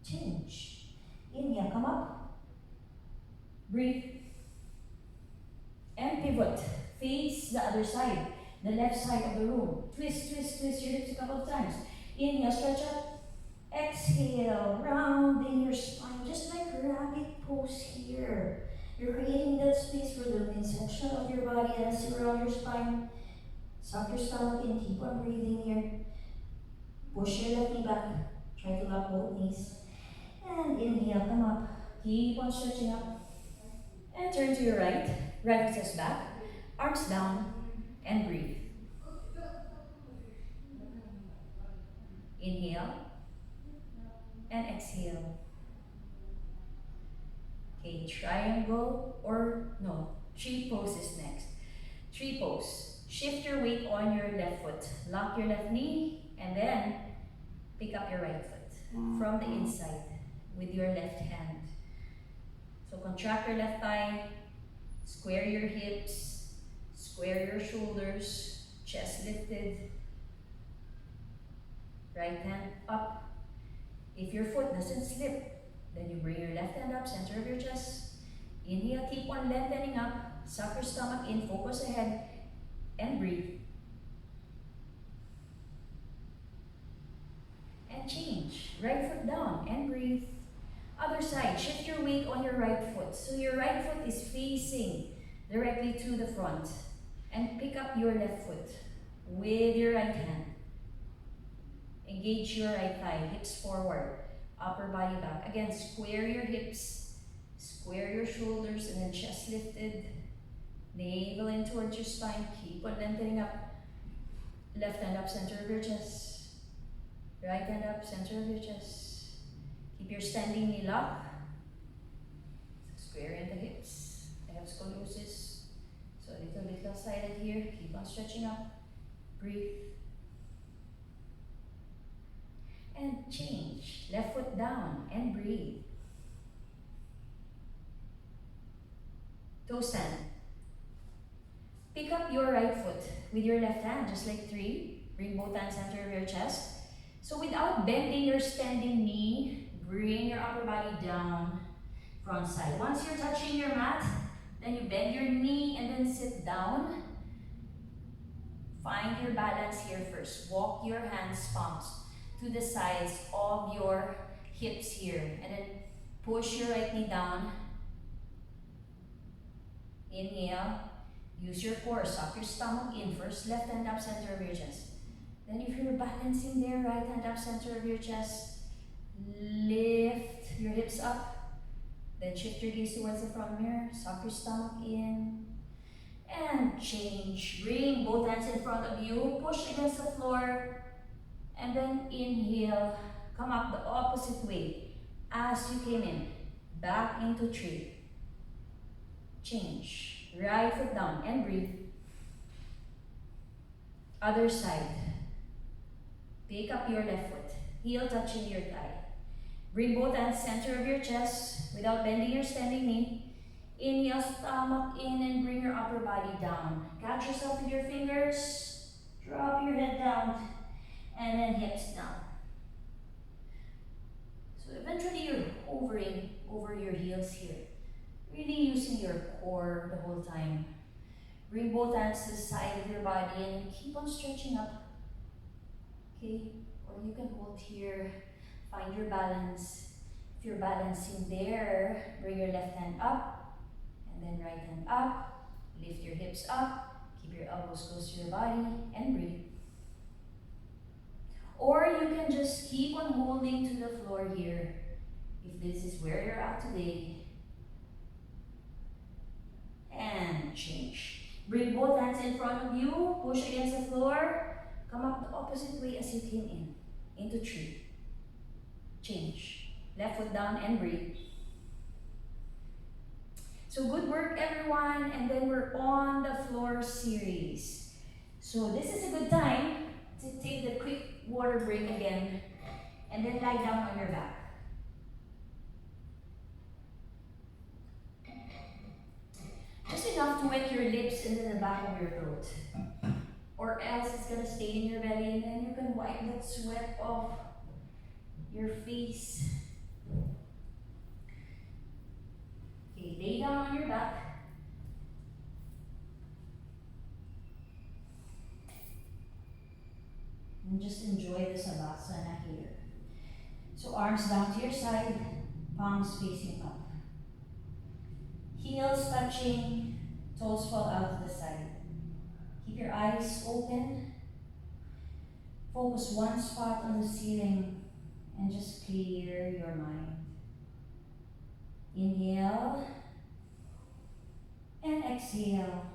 [SPEAKER 1] Change. Inhale, come up. Breathe. And pivot. Face the other side, the left side of the room. Twist, twist, twist your hips a couple of times. Inhale, stretch up. Exhale, rounding your spine, just like rabbit pose here. You're creating that space for the midsection of your body as you round your spine. Suck your stomach in, keep on breathing here. Push your left knee back. Try to lock both knees. And inhale, come up. Keep on stretching up. And turn to your right. Right foot says back. Arms down. And breathe. Inhale. And exhale. Okay, triangle or no, tree pose is next. Tree pose. Shift your weight on your left foot. Lock your left knee and then pick up your right foot from the inside with your left hand. So contract your left thigh, square your hips, square your shoulders, chest lifted, right hand up. If your foot doesn't slip, then you bring your left hand up, center of your chest. Inhale, keep on lengthening up, suck your stomach in, focus ahead, and breathe. And change. Right foot down and breathe. Other side, shift your weight on your right foot. So your right foot is facing directly to the front. And pick up your left foot with your right hand. Engage your right thigh, hips forward, upper body back. Again, square your hips, square your shoulders, and then chest lifted. Navel in towards your spine. Keep on lengthening up. Left hand up, center of your chest. Right hand up, center of your chest. Keep your standing knee locked. Square in the hips. I have scoliosis, so a little bit left-sided here. Keep on stretching up. Breathe. And change. Left foot down and breathe. Toe stand. Pick up your right foot with your left hand, just like 3. Bring both hands center of your chest. So without bending your standing knee, bring your upper body down, front side. Once you're touching your mat, then you bend your knee and then sit down. Find your balance here first. Walk your hands, palms to the sides of your hips here. And then push your right knee down. Inhale. Use your core. Suck your stomach in. First, left hand up, center of your chest. Then if you're balancing there, right hand up, center of your chest. Lift your hips up. Then shift your gaze towards the front mirror. Suck your stomach in. And change. Bring both hands in front of you. Push against the floor. And then inhale. Come up the opposite way as you came in. Back into tree. Change. Right foot down and breathe. Other side. Pick up your left foot. Heel touching your thigh. Bring both hands center of your chest without bending your standing knee. Inhale, stomach in and bring your upper body down. Catch yourself with your fingers. Drop your head down and then hips down. So eventually you're hovering over your heels here. Really using your core the whole time. Bring both hands to the side of your body and keep on stretching up. Okay? Or you can hold here. Find your balance. If you're balancing there, bring your left hand up and then right hand up. Lift your hips up. Keep your elbows close to your body and breathe. Or you can just keep on holding to the floor here if this is where you're at today. And change. Bring both hands in front of you. Push against the floor. Come up the opposite way as you came in. Into tree. Change. Left foot down and breathe. So good work everyone, and then we're on the floor series. So this is a good time to take the quick water break again and then lie down on your back. Just enough to wet your lips and then the back of your throat. Or else it's gonna stay in your belly and then you can wipe that sweat off your face. Okay, lay down on your back. And just enjoy the savasana here. So arms down to your side, palms facing up. Heels touching, toes fall out to the side. Keep your eyes open. Focus one spot on the ceiling and just clear your mind. Inhale and exhale.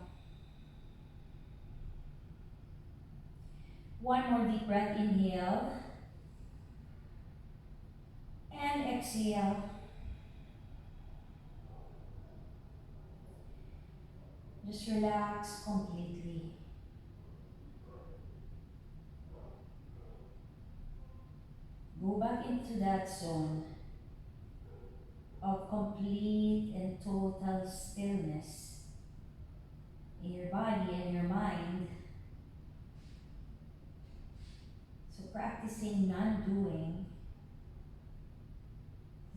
[SPEAKER 1] One more deep breath. Inhale and exhale. Just relax completely. Go back into that zone of complete and total stillness in your body and your mind. So practicing non-doing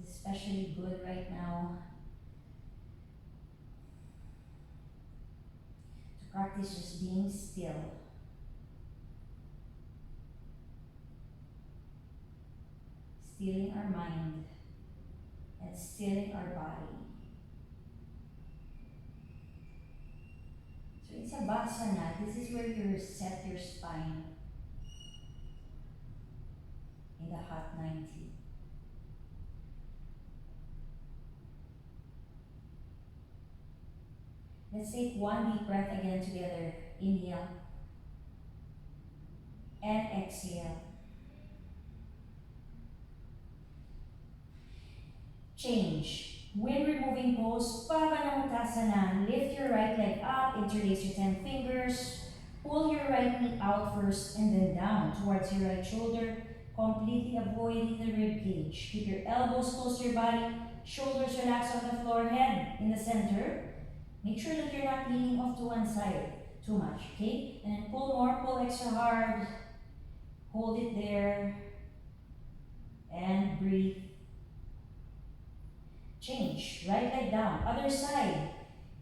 [SPEAKER 1] is especially good right now. To practice just being still. Stilling our mind and stilling our body. So in Savasana, this is where you reset your spine in the hot 90. Let's take one deep breath again together. Inhale and exhale. Change. Wind removing pose, Pavanamottasana. Lift your right leg up, interlace your 10 fingers. Pull your right knee out first and then down towards your right shoulder, completely avoiding the rib cage. Keep your elbows close to your body, shoulders relaxed on the floor, head in the center. Make sure that you're not leaning off to one side too much, okay? And then pull more, pull extra hard. Hold it there. And breathe. Change. Right leg down. Other side.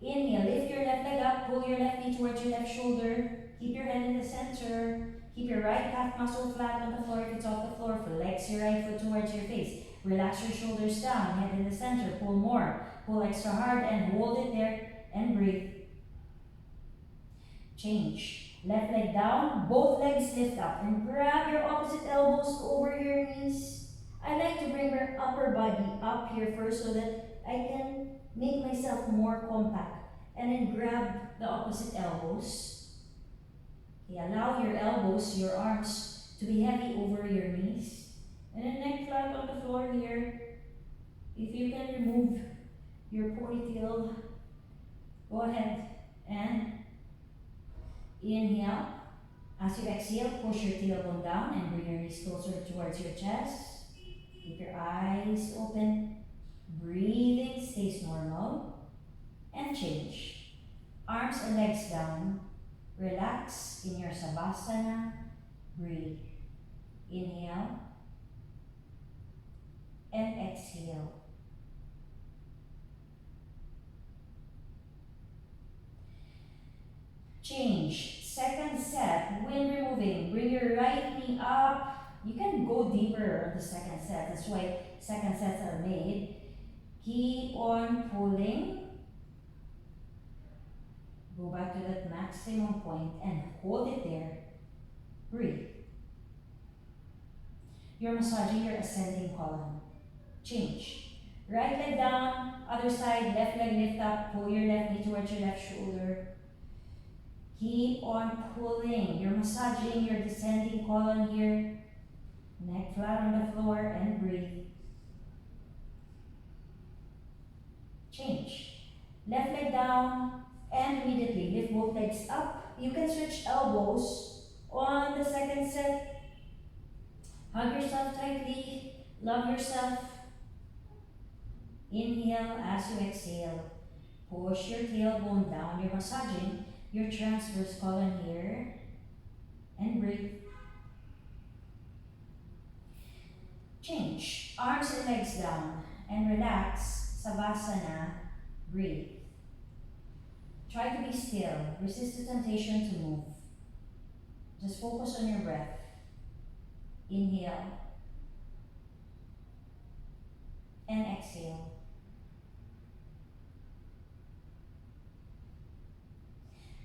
[SPEAKER 1] Inhale. Lift your left leg up. Pull your left knee towards your left shoulder. Keep your head in the center. Keep your right calf muscle flat on the floor. If it's off the floor, flex your right foot towards your face. Relax your shoulders down. Head in the center. Pull more. Pull extra hard and hold it there. And breathe. Change. Left leg down. Both legs lift up. And grab your opposite elbows over your knees. I like to bring my upper body up here first so that I can make myself more compact. And then grab the opposite elbows. Okay, allow your elbows, your arms to be heavy over your knees. And then neck flat on the floor here. If you can remove your ponytail Go ahead and inhale. As you exhale, push your tailbone down and bring your knees closer towards your chest. Keep your eyes open. Breathing stays normal. And change. Arms and legs down. Relax in your Savasana. Breathe. Inhale. And exhale. Change. Second set, when removing, bring your right knee up. You can go deeper on the second set. That's why second sets are made. Keep on pulling. Go back to that maximum point and hold it there. Breathe. You're massaging your ascending column. Change. Right leg down, other side, left leg lift up. Pull your left knee towards your left shoulder. Keep on pulling. You're massaging your descending colon here. Neck flat on the floor and breathe. Change. Left leg down and immediately lift both legs up. You can switch elbows on the second set. Hug yourself tightly. Love yourself. Inhale as you exhale. Push your tailbone down. You're massaging your transverse colon here. And breathe. Change. Arms and legs down. And relax. Savasana. Breathe. Try to be still. Resist the temptation to move. Just focus on your breath. Inhale. And exhale.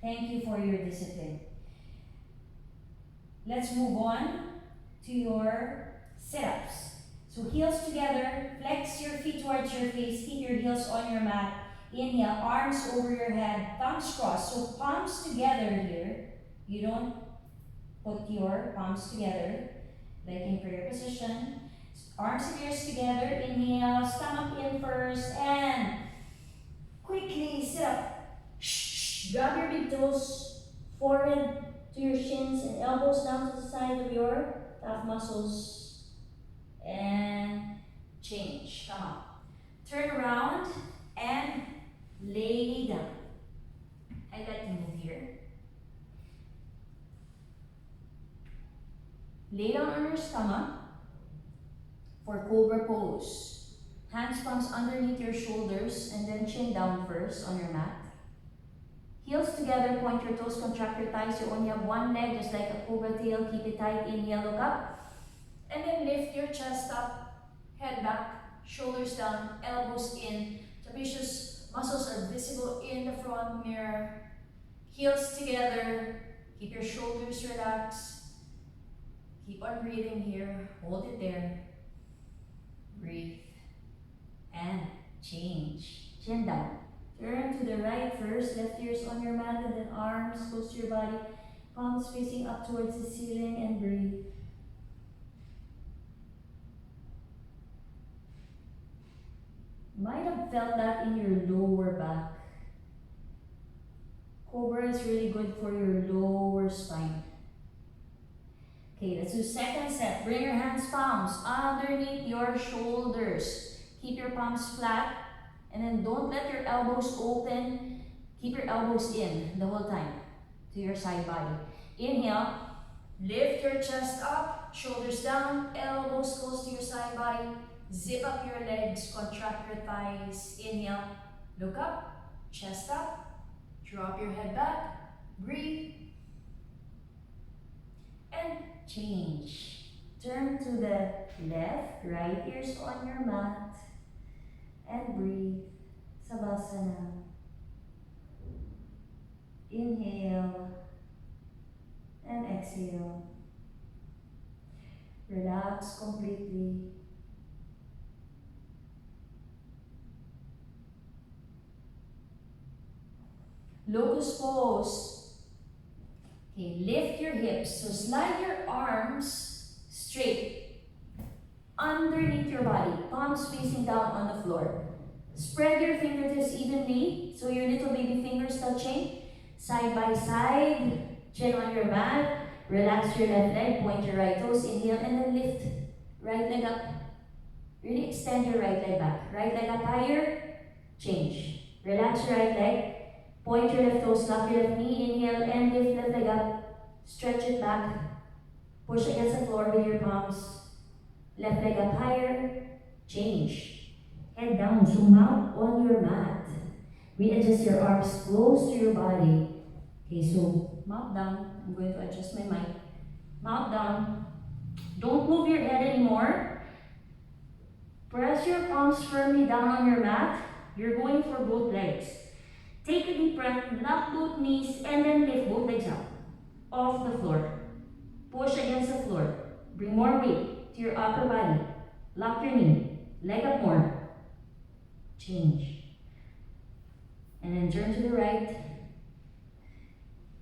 [SPEAKER 1] Thank you for your discipline. Let's move on to your sit-ups. So heels together, flex your feet towards your face, keep your heels on your mat. Inhale, arms over your head, thumbs crossed. So palms together here. You don't put your palms together like in prayer position. Arms and ears together. Inhale, stomach in first, and quickly sit up. Drop your big toes, forehead to your shins, and elbows down to the side of your calf muscles. And change. Come on. Turn around and lay down. I like to move here. Lay down on your stomach for cobra pose. Hands palms underneath your shoulders and then chin down first on your mat. Heels together, point your toes, contract your thighs. You only have one leg, just like a cobra tail. Keep it tight. Inhale, look up. And then lift your chest up, head back, shoulders down, elbows in. Trapezius muscles are visible in the front mirror. Heels together. Keep your shoulders relaxed. Keep on breathing here. Hold it there. Breathe. And change. Chin down. Turn to the right first, left ears on your mat, and then arms close to your body, palms facing up towards the ceiling, and breathe. Might have felt that in your lower back. Cobra is really good for your lower spine. Okay, let's do second set. Bring your hands, palms underneath your shoulders. Keep your palms flat. And then don't let your elbows open. Keep your elbows in the whole time to your side body. Inhale, lift your chest up, shoulders down, elbows close to your side body. Zip up your legs, contract your thighs. Inhale, look up, chest up, drop your head back, breathe, and change. Turn to the left, right ears on your mat. And breathe. Savasana. Inhale. And exhale. Relax completely. Locust pose. Okay, lift your hips. So slide your arms straight underneath your body, palms facing down on the floor. Spread your fingertips evenly, so your little baby fingers touching. Side by side, chin on your mat. Relax your left leg, point your right toes, inhale, and then lift. Right leg up. Really extend your right leg back. Right leg up higher, change. Relax your right leg, point your left toes, lock your left knee, inhale, and lift left leg up. Stretch it back. Push against the floor with your palms. Left leg up higher, change. Head down, zoom out on your mat. Readjust your arms close to your body. Okay, so mount down. I'm going to adjust my mic. Mount down. Don't move your head anymore. Press your palms firmly down on your mat. You're going for both legs. Take a deep breath, lock both knees, and then lift both legs up off the floor. Push against the floor. Bring more weight to your upper body. Lock your knee. Leg up more. Change. And then turn to the right.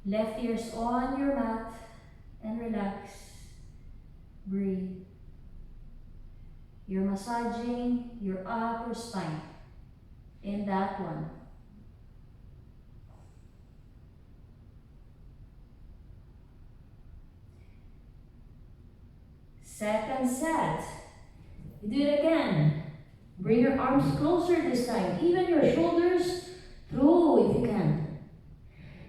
[SPEAKER 1] Left ears on your mat. And relax. Breathe. You're massaging your upper spine in that one. Second set. You do it again. Bring your arms closer this time. Even your shoulders through if you can.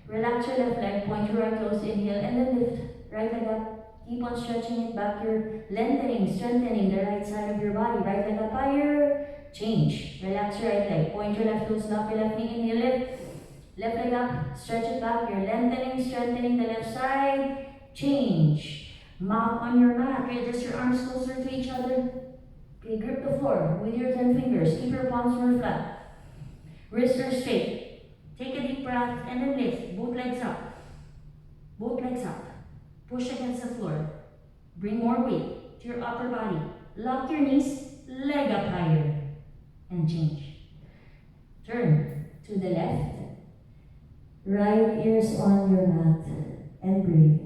[SPEAKER 1] Relax your left leg, point your right toes, inhale, and then lift. Right leg up. Keep on stretching it back. You're lengthening, strengthening the right side of your body. Right leg up higher. Change. Relax your right leg. Point your left toes, lock your left knee, inhale, lift. Left leg up. Stretch it back. You're lengthening, strengthening the left side. Change. Mount on your mat. Readjust your arms closer to each other. Okay, grip the floor with your 10 fingers. Keep your palms more flat. Wrists are straight. Take a deep breath and then lift. Both legs up. Both legs up. Push against the floor. Bring more weight to your upper body. Lock your knees. Leg up higher. And change. Turn to the left. Right ears on your mat. And breathe.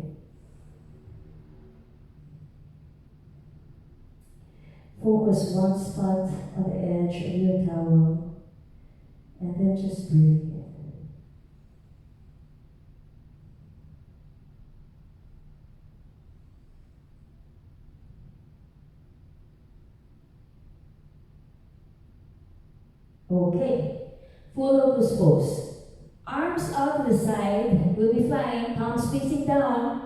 [SPEAKER 1] Focus one spot on the edge of your towel, and then just breathe. Okay, full locust pose. Arms out to the side, we'll be flying, palms facing down.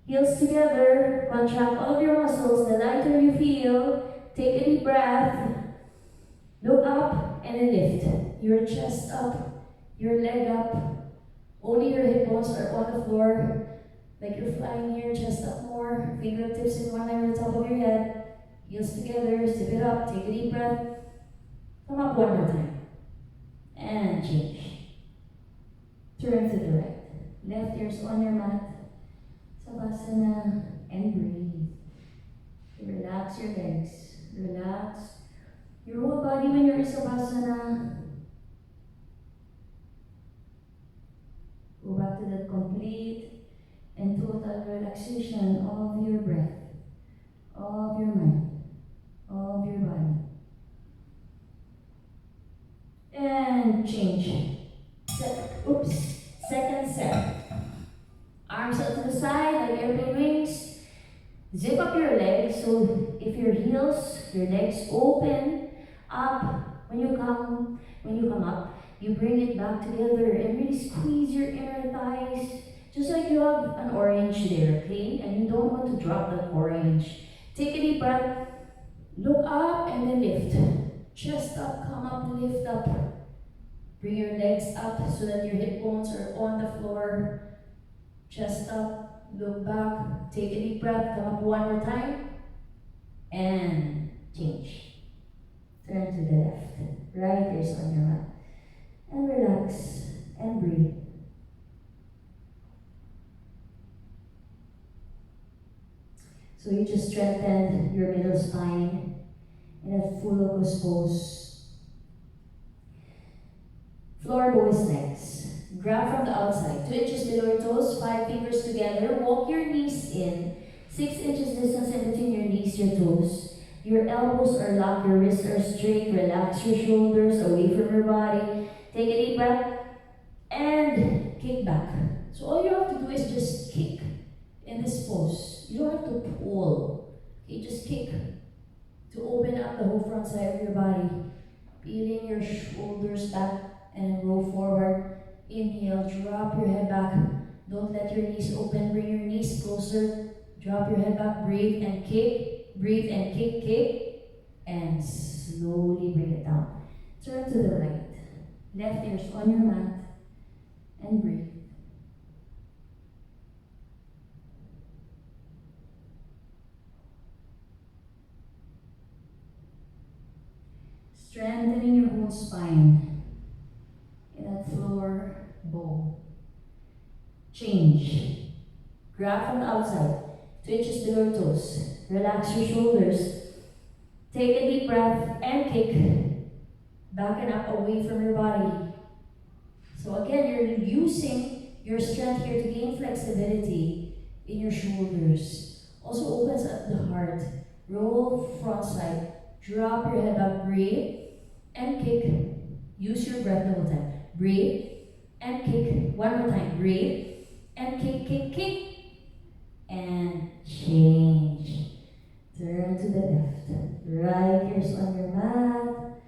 [SPEAKER 1] Heels together, contract all of your muscles. The lighter you feel, take a deep breath. Look up and then lift. Your chest up, your leg up. Only your hip bones are on the floor. Like you're flying here, chest up more. Fingertips in one line on the top of your head. Heels together, zip it up, take a deep breath. Come up one more time. And change. Turn to the right. Left ears on your mat. Savasana, and breathe. Relax your legs. Relax your whole body when you're in Savasana. Go back to that complete and total relaxation of your breath, of your mind, of your body. And change. Second set. Arms out to the side like airplane wings. Zip up your legs so if your heels, your legs open up. When you come up, you bring it back together and really squeeze your inner thighs. Just like you have an orange there, okay? And you don't want to drop that orange. Take a deep breath. Look up and then lift. Chest up, come up, lift up. Bring your legs up so that your hip bones are on the floor. Chest up, look back, take a deep breath, come up one more time, and change. Turn to the left, right ears on your mat, and relax, and breathe. So you just strengthened your middle spine in a full locust pose. Floor boys next. Grab from the outside, 2 inches below your toes, 5 fingers together. Walk your knees in, 6 inches distance in between your knees, your toes. Your elbows are locked, your wrists are straight. Relax your shoulders away from your body. Take a deep breath and kick back. So all you have to do is just kick in this pose. You don't have to pull. Okay, just kick to open up the whole front side of your body. Peeling your shoulders back and roll forward. Inhale, drop your head back. Don't let your knees open. Bring your knees closer. Drop your head back. Breathe and kick. Breathe and kick, kick. And slowly bring it down. Turn to the right. Left ear's on your mat. And breathe. Strengthening your whole spine in that floor bow. Change. Grab from the outside. 2 inches below your toes. Relax your shoulders. Take a deep breath and kick. Back and up away from your body. So again, you're using your strength here to gain flexibility in your shoulders. Also opens up the heart. Roll front side. Drop your head back. Breathe and kick. Use your breath the whole time. Breathe and kick. One more time. Breathe and kick, kick, kick. And change. Turn to the left. Right ear's on your mat.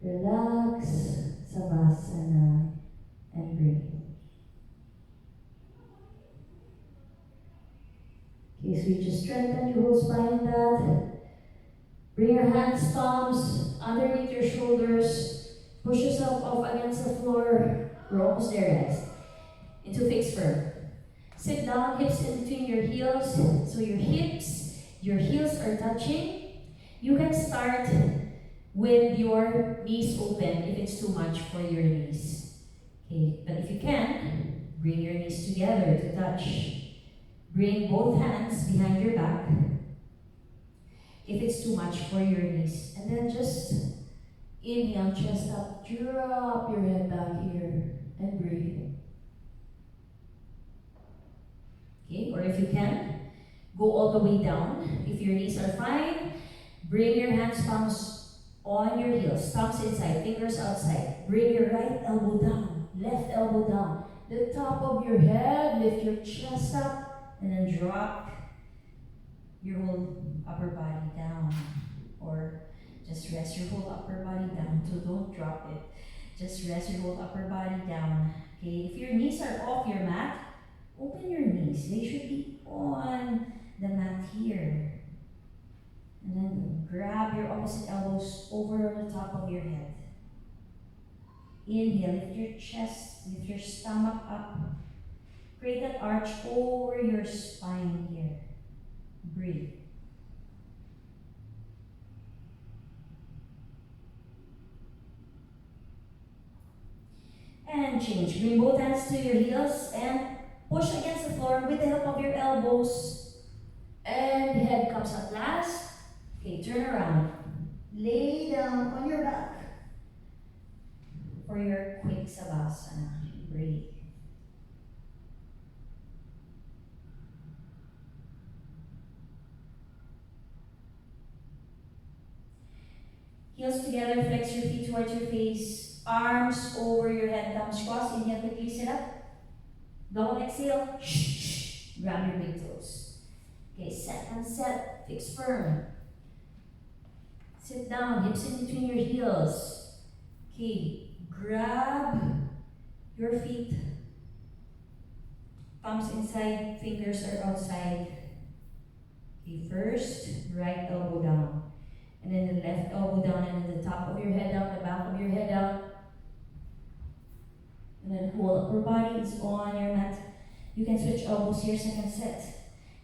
[SPEAKER 1] Relax. Savasana. And breathe. Okay, so you just strengthen your whole spine in that. Bring your hands, palms underneath your shoulders. Push yourself off against the floor. We're almost there, guys. Into fixed firm. Sit down, hips in between your heels. So your hips, your heels are touching. You can start with your knees open if it's too much for your knees. Okay, but if you can, bring your knees together to touch. Bring both hands behind your back if it's too much for your knees. And then just inhale, chest up, drop your head back here, and breathe. Okay, or if you can, go all the way down. If your knees are fine, bring your hands, palms on your heels, thumbs inside, fingers outside. Bring your right elbow down, left elbow down. The top of your head, lift your chest up, and then drop your whole upper body down. Or just rest your whole upper body down. So don't drop it. Just rest your whole upper body down. Okay, if your knees are off your mat, open your knees. They should be on the mat here. And then grab your opposite elbows over the top of your head. Inhale, lift your chest, lift your stomach up. Create that arch over your spine here. Breathe. And change. Bring both hands to your heels and push against the floor with the help of your elbows. And head comes up last. Okay, turn around. Lay down on your back for your quick savasana. Breathe. Heels together, flex your feet towards your face. Arms over your head, thumbs crossed. Inhale, quickly sit up. Don't exhale. Shh. Grab your big toes. Okay, set and set. Fix firm. Sit down, hips in between your heels. Okay, grab your feet. Palms inside, fingers are outside. Okay, first, right elbow down. And then the left elbow down, and then the top of your head down, the back of your head down. And then whole upper body is on your mat. You can switch elbows here, second set.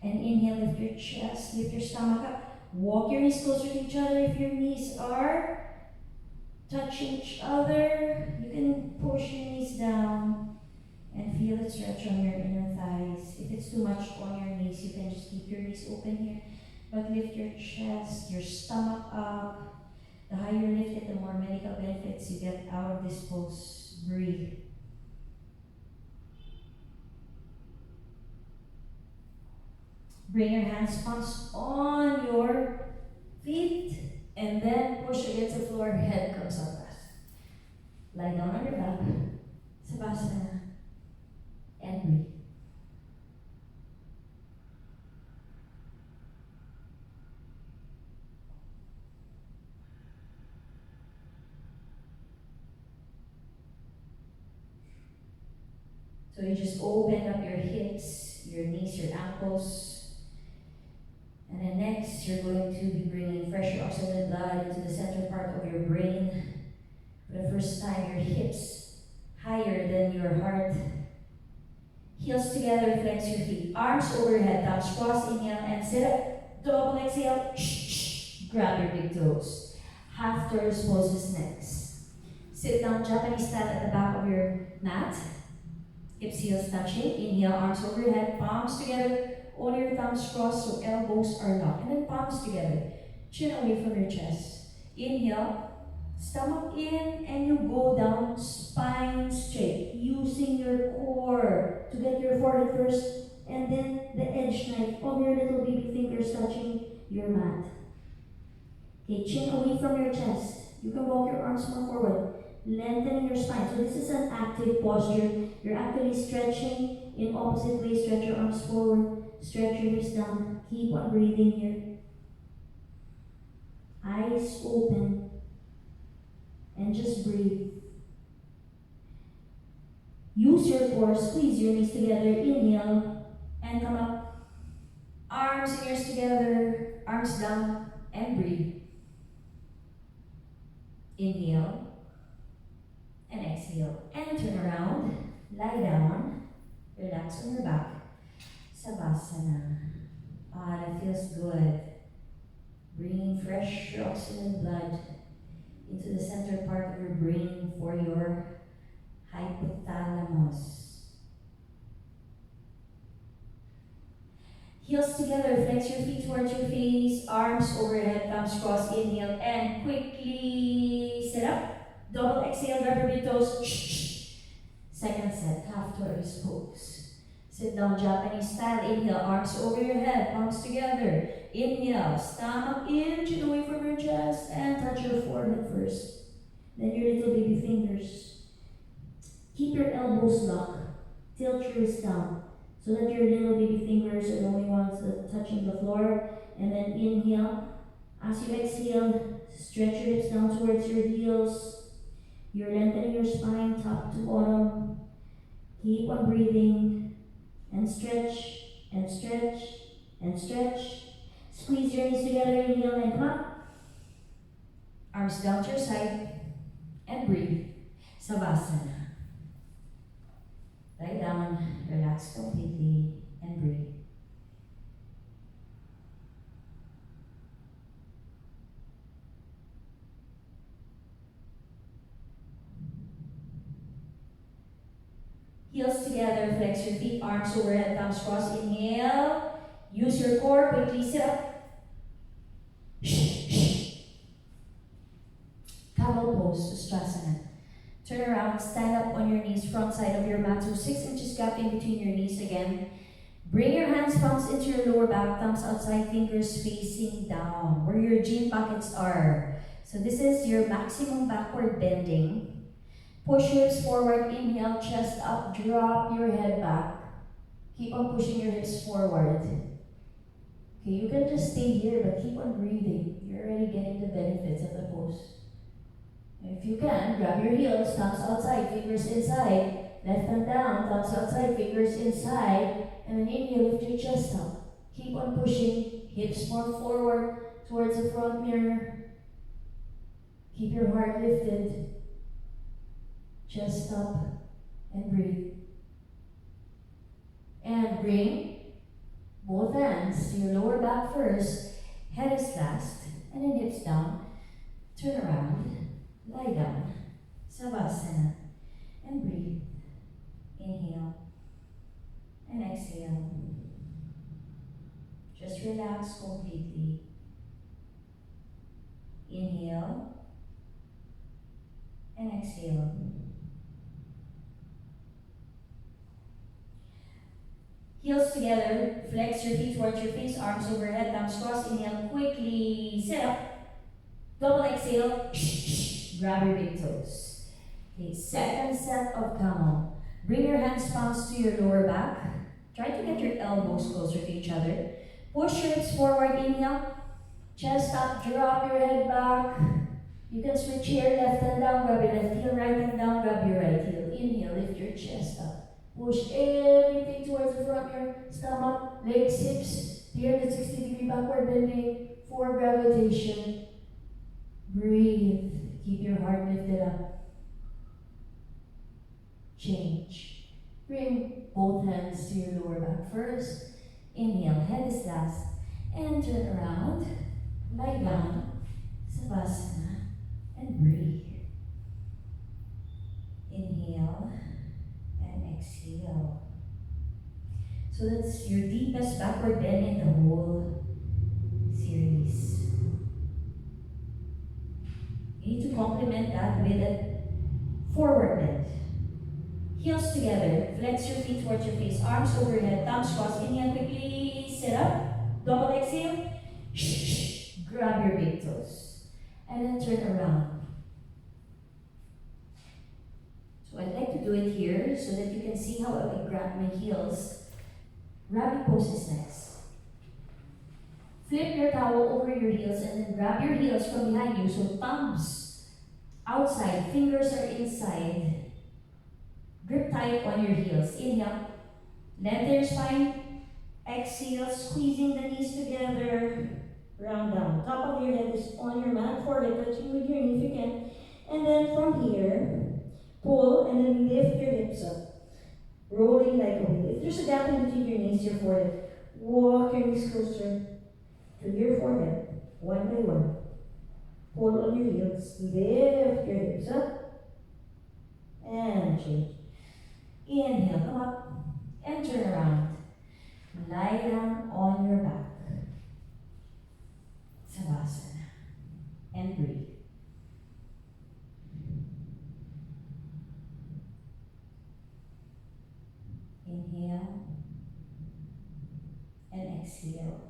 [SPEAKER 1] And inhale, lift your chest, lift your stomach up. Walk your knees closer to each other. If your knees are touching each other, you can push your knees down and feel the stretch on your inner thighs. If it's too much on your knees, you can just keep your knees open here. But lift your chest, your stomach up. The higher you lift it, the more medical benefits you get out of this pose. Breathe. Bring your hands, palms on your feet. And then push against the floor, head comes up fast. Lie down on your back, Savasana, and breathe. So you just open up your hips, your knees, your ankles. And then next, you're going to be bringing fresh oxygenated blood into the center part of your brain. For the first time, your hips higher than your heart. Heels together, flex your feet. Arms overhead, thumbs cross, inhale and sit up. Double exhale, grab your big toes. Half turns poses next. Sit down Japanese style at the back of your mat. Hips, heels touching. Inhale, arms overhead, palms together. Only your thumbs crossed so elbows are locked. And then palms together. Chin away from your chest. Inhale, stomach in, and you go down spine straight. Using your core to get your forehead first. And then the edge knife of your little baby fingers touching your mat. Okay, chin away from your chest. You can walk your arms more forward. Lengthening your spine. So this is an active posture. You're actually stretching in opposite way. Stretch your arms forward. Stretch your hips down. Keep on breathing here. Eyes open. And just breathe. Use your core. Squeeze your knees together. Inhale. And come up. Arms and ears together. Arms down. And breathe. Inhale. And exhale. And turn around. Lie down. Relax on your back. Savasana. Ah, that feels good. Bringing fresh oxygen blood into the center part of your brain for your hypothalamus. Heels together, flex your feet towards your face, arms overhead, thumbs crossed, inhale, and quickly sit up. Double exhale, grab your big toes. Second set, half tortoise pose. Sit down Japanese style. Inhale, arms over your head, palms together. Inhale, stomach in, chin away from your chest, and touch your forehead first. Then your little baby fingers. Keep your elbows locked. Tilt your wrist down so that your little baby fingers are the only ones touching the floor. And then inhale. As you exhale, stretch your hips down towards your heels. You're lengthening your spine top to bottom. Keep on breathing. And stretch, and stretch, and stretch. Squeeze your knees together, inhale and come up. Arms down to your side, and breathe. Savasana. Lie down, relax completely, and breathe. Heels together, flex your feet, arms overhead, thumbs crossed. Inhale. Use your core, quickly sit up. Camel pose, Ustrasana. Turn around, stand up on your knees, front side of your mat, so 6 inches gap in between your knees again. Bring your hands, palms into your lower back, thumbs outside, fingers facing down, where your jean pockets are. So this is your maximum backward bending. Push hips forward, inhale, chest up, drop your head back. Keep on pushing your hips forward. Okay, you can just stay here, but keep on breathing. You're already getting the benefits of the pose. If you can, grab your heels, thumbs outside, fingers inside. Left hand down, thumbs outside, fingers inside. And then inhale, lift your chest up. Keep on pushing, hips more forward towards the front mirror. Keep your heart lifted. Chest up and breathe. And bring both hands to your lower back first. Head is last. And then hips down. Turn around. Lie down. Savasana. And breathe. Inhale. And exhale. Just relax completely. Inhale. And exhale. Heels together, flex your feet towards your face, arms overhead, thumbs crossed. Inhale, quickly sit up. Double exhale, grab your big toes. Okay, second set of camel. Bring your hands palms to your lower back. Try to get your elbows closer to each other. Push your hips forward, inhale. Chest up, drop your head back. You can switch here, left hand down, grab your left heel, right hand down, grab your right heel. Inhale, lift your chest up. Push everything towards the front, your stomach, legs, hips. Here, the 60-degree backward bending for gravitation. Breathe. Keep your heart lifted up. Change. Bring both hands to your lower back first. Inhale, head is last. And turn around. Lie down. Savasana. And breathe. Inhale and exhale. So that's your deepest backward bend in the whole series. You need to complement that with a forward bend. Heels together. Flex your feet towards your face. Arms overhead. Thumbs crossed. Inhale quickly. Sit up. Double exhale. Grab your big toes. And then turn around. So I'd like to do it here so that you can see how I grab my heels. Rabbit pose is next. Flip your towel over your heels and then grab your heels from behind you. So thumbs outside, fingers are inside. Grip tight on your heels. Inhale. Lengthen your spine. Exhale, squeezing the knees together. Round down. Top of your head is on your mat. Forehead touching with your knee if you can. And then from here, pull and then lift your hips up. Rolling like a wheel. If there's a gap in between your knees, your forehead, walk your knees closer to your forehead, one by one. Pull on your heels, lift your hips up, and change. Inhale, come up, and turn around. Lie down on your back. Savasana. And breathe. Inhale and exhale.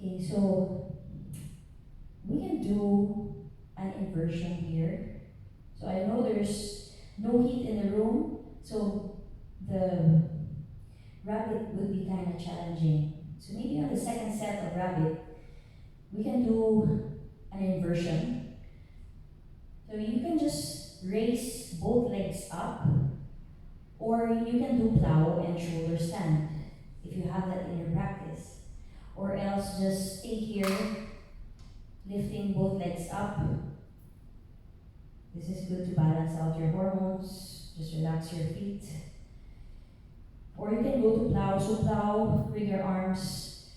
[SPEAKER 1] Okay, so we can do an inversion here. So I know there's no heat in the room, so the rabbit would be kind of challenging. So maybe on the second set of rabbit, we can do an inversion. So you can just raise both legs up, or you can do plow and shoulder stand if you have that in your practice. Or else just stay here, lifting both legs up. This is good to balance out your hormones. Just relax your feet. Or you can go to plow. So plow, bring your arms,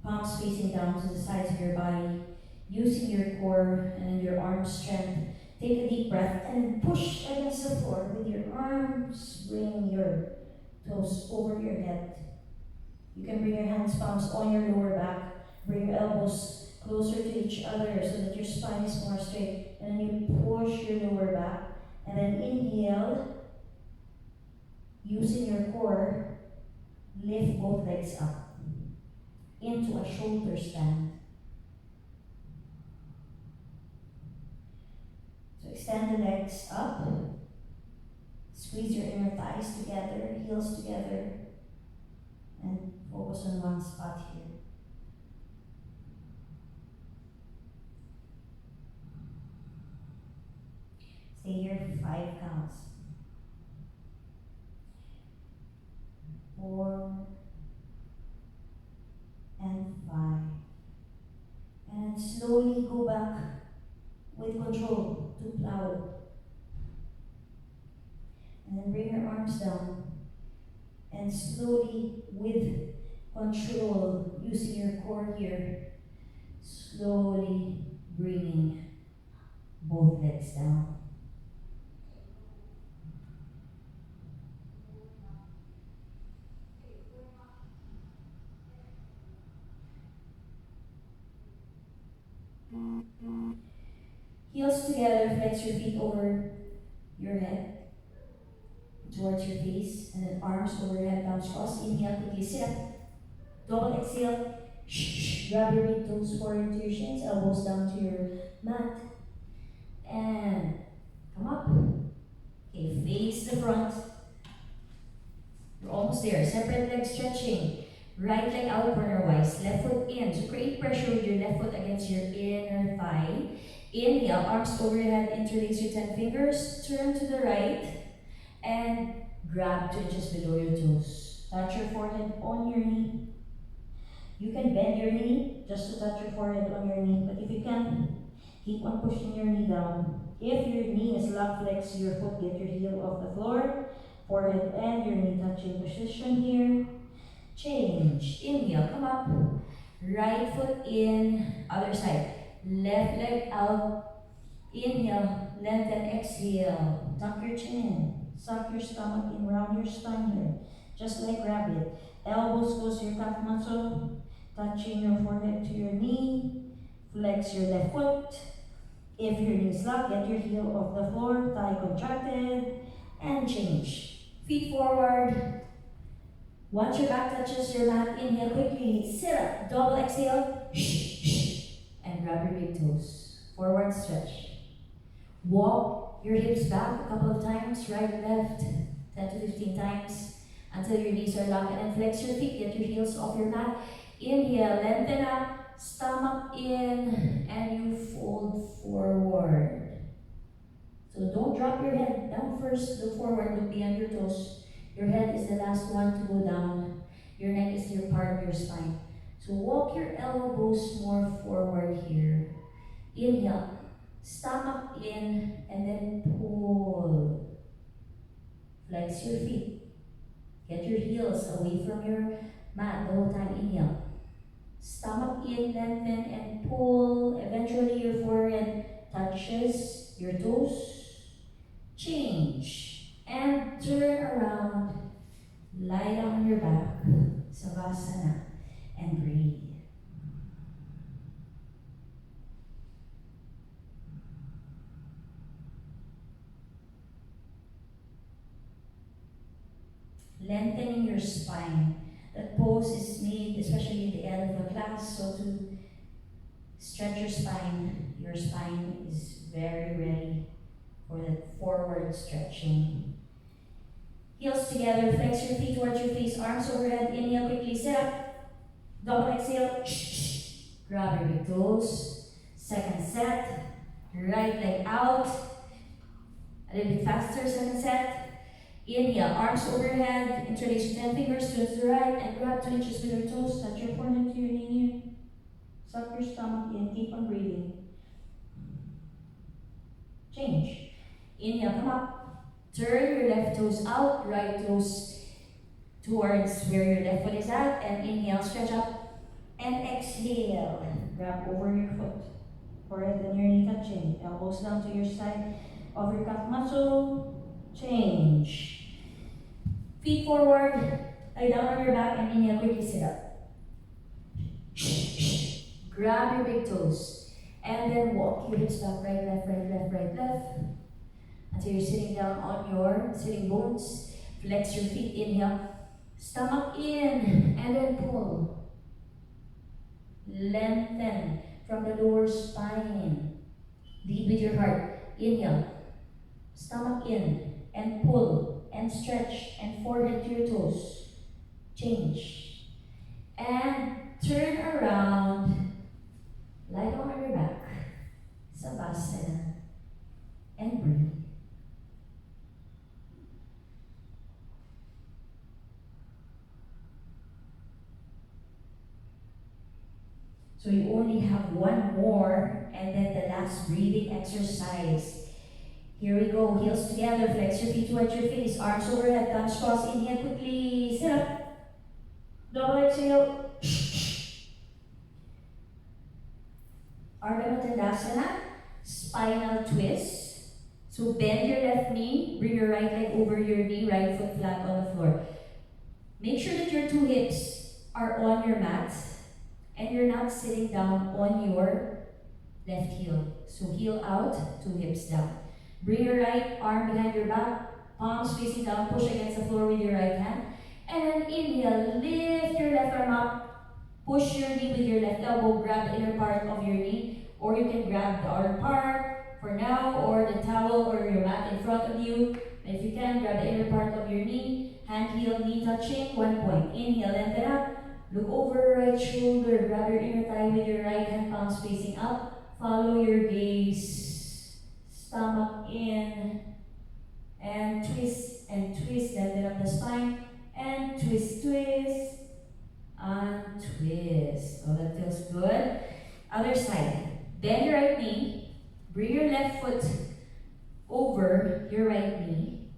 [SPEAKER 1] palms facing down to the sides of your body, using your core and your arm strength. Take a deep breath and push against the floor with your arms. Bring your toes over your head. You can bring your hands, palms on your lower back. Bring your elbows closer to each other so that your spine is more straight. And then you push your lower back. And then inhale. Using your core, lift both legs up into a shoulder stand. So extend the legs up. Squeeze your inner thighs together, heels together. And focus on one spot here. Stay here for 5 counts. 4 and 5. And slowly go back with control to plow. And then bring your arms down. And slowly, with control, using your core here, slowly bringing both legs down. Heels together, flex your feet over your head, towards your face, and then arms overhead, thumbs crossed. Inhale, quickly sit up. Double exhale. Grab your big toes forward to your shins, elbows down to your mat. And come up. Okay, face the front. You're almost there. Separate leg stretching. Right leg out corner-wise. Left foot in. So create pressure with your left foot against your inner thigh. Inhale, arms overhead, interlace your 10 fingers. Turn to the right. And grab to just below your toes. Touch your forehead on your knee. You can bend your knee just to touch your forehead on your knee. But if you can, keep on pushing your knee down. If your knee is locked, flex your foot, get your heel off the floor. Forehead and your knee touching position here. Change. Inhale, come up. Right foot in, other side. Left leg out. Inhale, lengthen, exhale. Tuck your chin. Suck your stomach in, round your spine here. Just like rabbit. Elbows close to your calf muscle. Touching your forehead to your knee. Flex your left foot. If your knee is locked, get your heel off the floor. Thigh contracted. And change. Feet forward. Once your back touches your mat, inhale quickly. Sit up. Double exhale. And grab your big toes. Forward stretch. Walk your hips back a couple of times. Right, left. 10 to 15 times. Until your knees are locked. And then flex your feet. Get your heels off your mat. Inhale. Lengthen up. Stomach in. And you fold forward. So don't drop your head down first, look forward, look beyond your toes. Your head is the last one to go down. Your neck is your part of your spine. So walk your elbows more forward here. Inhale, stomach in, and then pull. Flex your feet. Get your heels away from your mat the whole time. Inhale. Stomach in, lengthen, and pull. Eventually your forehead touches your toes. Change and turn around, lie down on your back, Savasana, and breathe. Lengthening your spine. That pose is made especially at the end of a class, so to stretch your spine is very ready for that forward stretching. Heels together, flex your feet towards your face, arms overhead, inhale quickly, sit up, double exhale, grab your big toes, second set, right leg out, a little bit faster, second set, inhale, arms overhead, interlace your 10 fingers to the right, and grab 2 inches with your toes, touch your forehead to your knee here, suck your stomach in, keep on breathing. Change. Inhale, come up. Turn your left toes out, right toes towards where your left foot is at. And inhale, stretch up. And exhale. Grab over your foot. Forehead and your knee touching. Elbows down to your side of your calf muscle. Change. Feet forward. Lie down on your back and inhale, quickly sit up. Grab your big toes. And then walk your hips back. Right, left, right, left, right, left. Until you're sitting down on your sitting bones. Flex your feet, inhale. Stomach in, and then pull. Lengthen from the lower spine. Lead with your heart. Inhale. Stomach in, and pull, and stretch, and forehead to your toes. Change. And turn around. Lie down on your back. Savasana. And breathe. So you only have one more, and then the last breathing exercise. Here we go. Heels together. Flex your feet towards your face. Arms overhead. Thumbs crossed. Inhale quickly. Sit up. Double exhale. Ardha Matsyendrasana. Spinal twist. So bend your left knee. Bring your right leg over your knee. Right foot flat on the floor. Make sure that your 2 hips are on your mat. And you're not sitting down on your left heel. So heel out, 2 hips down. Bring your right arm behind your back, palms facing down, push against the floor with your right hand. And then inhale, lift your left arm up, Push your knee with your left elbow, grab the inner part of your knee, or you can grab the outer part for now, or the towel or your mat in front of you. And if you can, grab the inner part of your knee, hand, heel, knee touching, 1 point. Inhale, lengthen up. Look over right shoulder, grab your inner thigh with your right hand, palms facing up. Follow your gaze. Stomach in. And twist, lengthen up the spine. And twist, twist. And twist. Oh, that feels good. Other side. Bend your right knee. Bring your left foot over your right knee.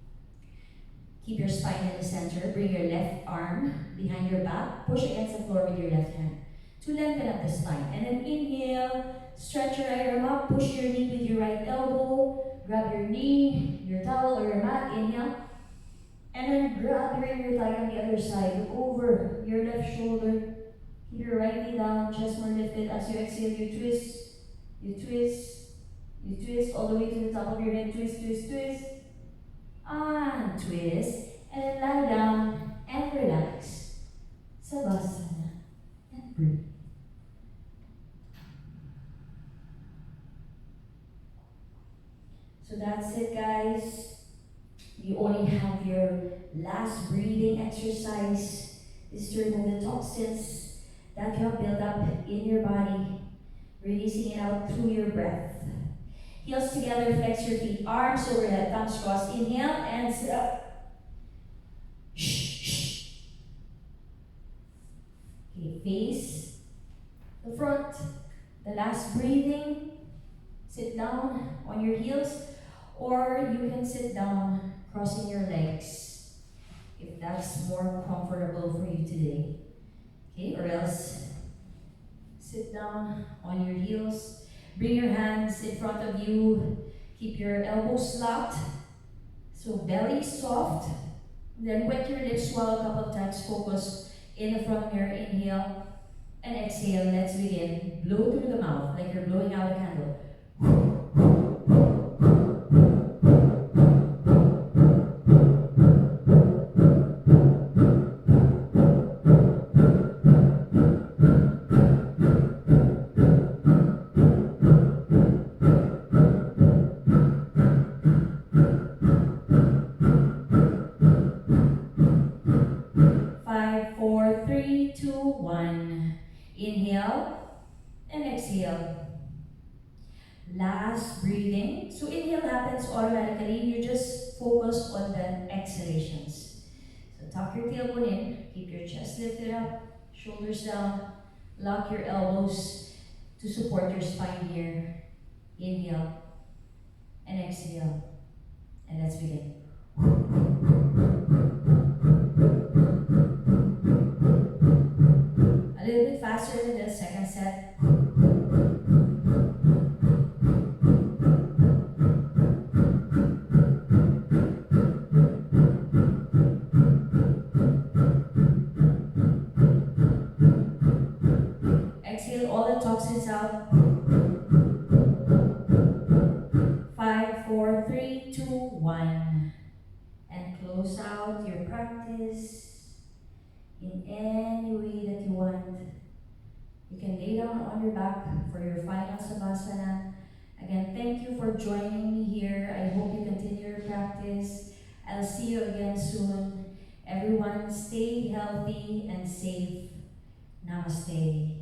[SPEAKER 1] Keep your spine in the center. Bring your left arm behind your back. Push against the floor with your left hand to lengthen up the spine. And then inhale. Stretch your right arm up. Push your knee with your right elbow. Grab your knee, your towel or your mat. Inhale. And then grab your inner thigh on the other side. Look over your left shoulder. Keep your right knee down. Chest more lifted. As you exhale, you twist. You twist. You twist all the way to the top of your head. Twist, twist, twist. And twist. And then lie down and relax. Savasana. And breathe. So that's it, guys. You only have your last breathing exercise. This is to remove the toxins that you have built up in your body. Releasing it out through your breath. Heels together, flex your feet, arms overhead, thumbs crossed. Inhale and sit up. Okay, face the front. The last breathing. Sit down on your heels, or you can sit down crossing your legs if that's more comfortable for you today. Okay, or else sit down on your heels. Bring your hands in front of you. Keep your elbows locked. So belly soft. Then wet your lips, swallow a couple of times. Focus in the front mirror. Inhale and exhale. Let's begin. Blow through the mouth like you're blowing out a candle. 5, 4, 3, 2, 1. Inhale and exhale. Last breathing. So inhale happens automatically. You just focus on the exhalations. So tuck your tailbone in. Keep your chest lifted up. Shoulders down. Lock your elbows to support your spine here. Inhale and exhale. And let's begin. A little bit faster than the second set. Exhale all the toxins out. 5, 4, 3, 2, 1. And close out your practice in any way that you want. You can lay down on your back for your final savasana. Again, thank you for joining me here. I hope you continue your practice. I'll see you again soon. Everyone, stay healthy and safe. Namaste.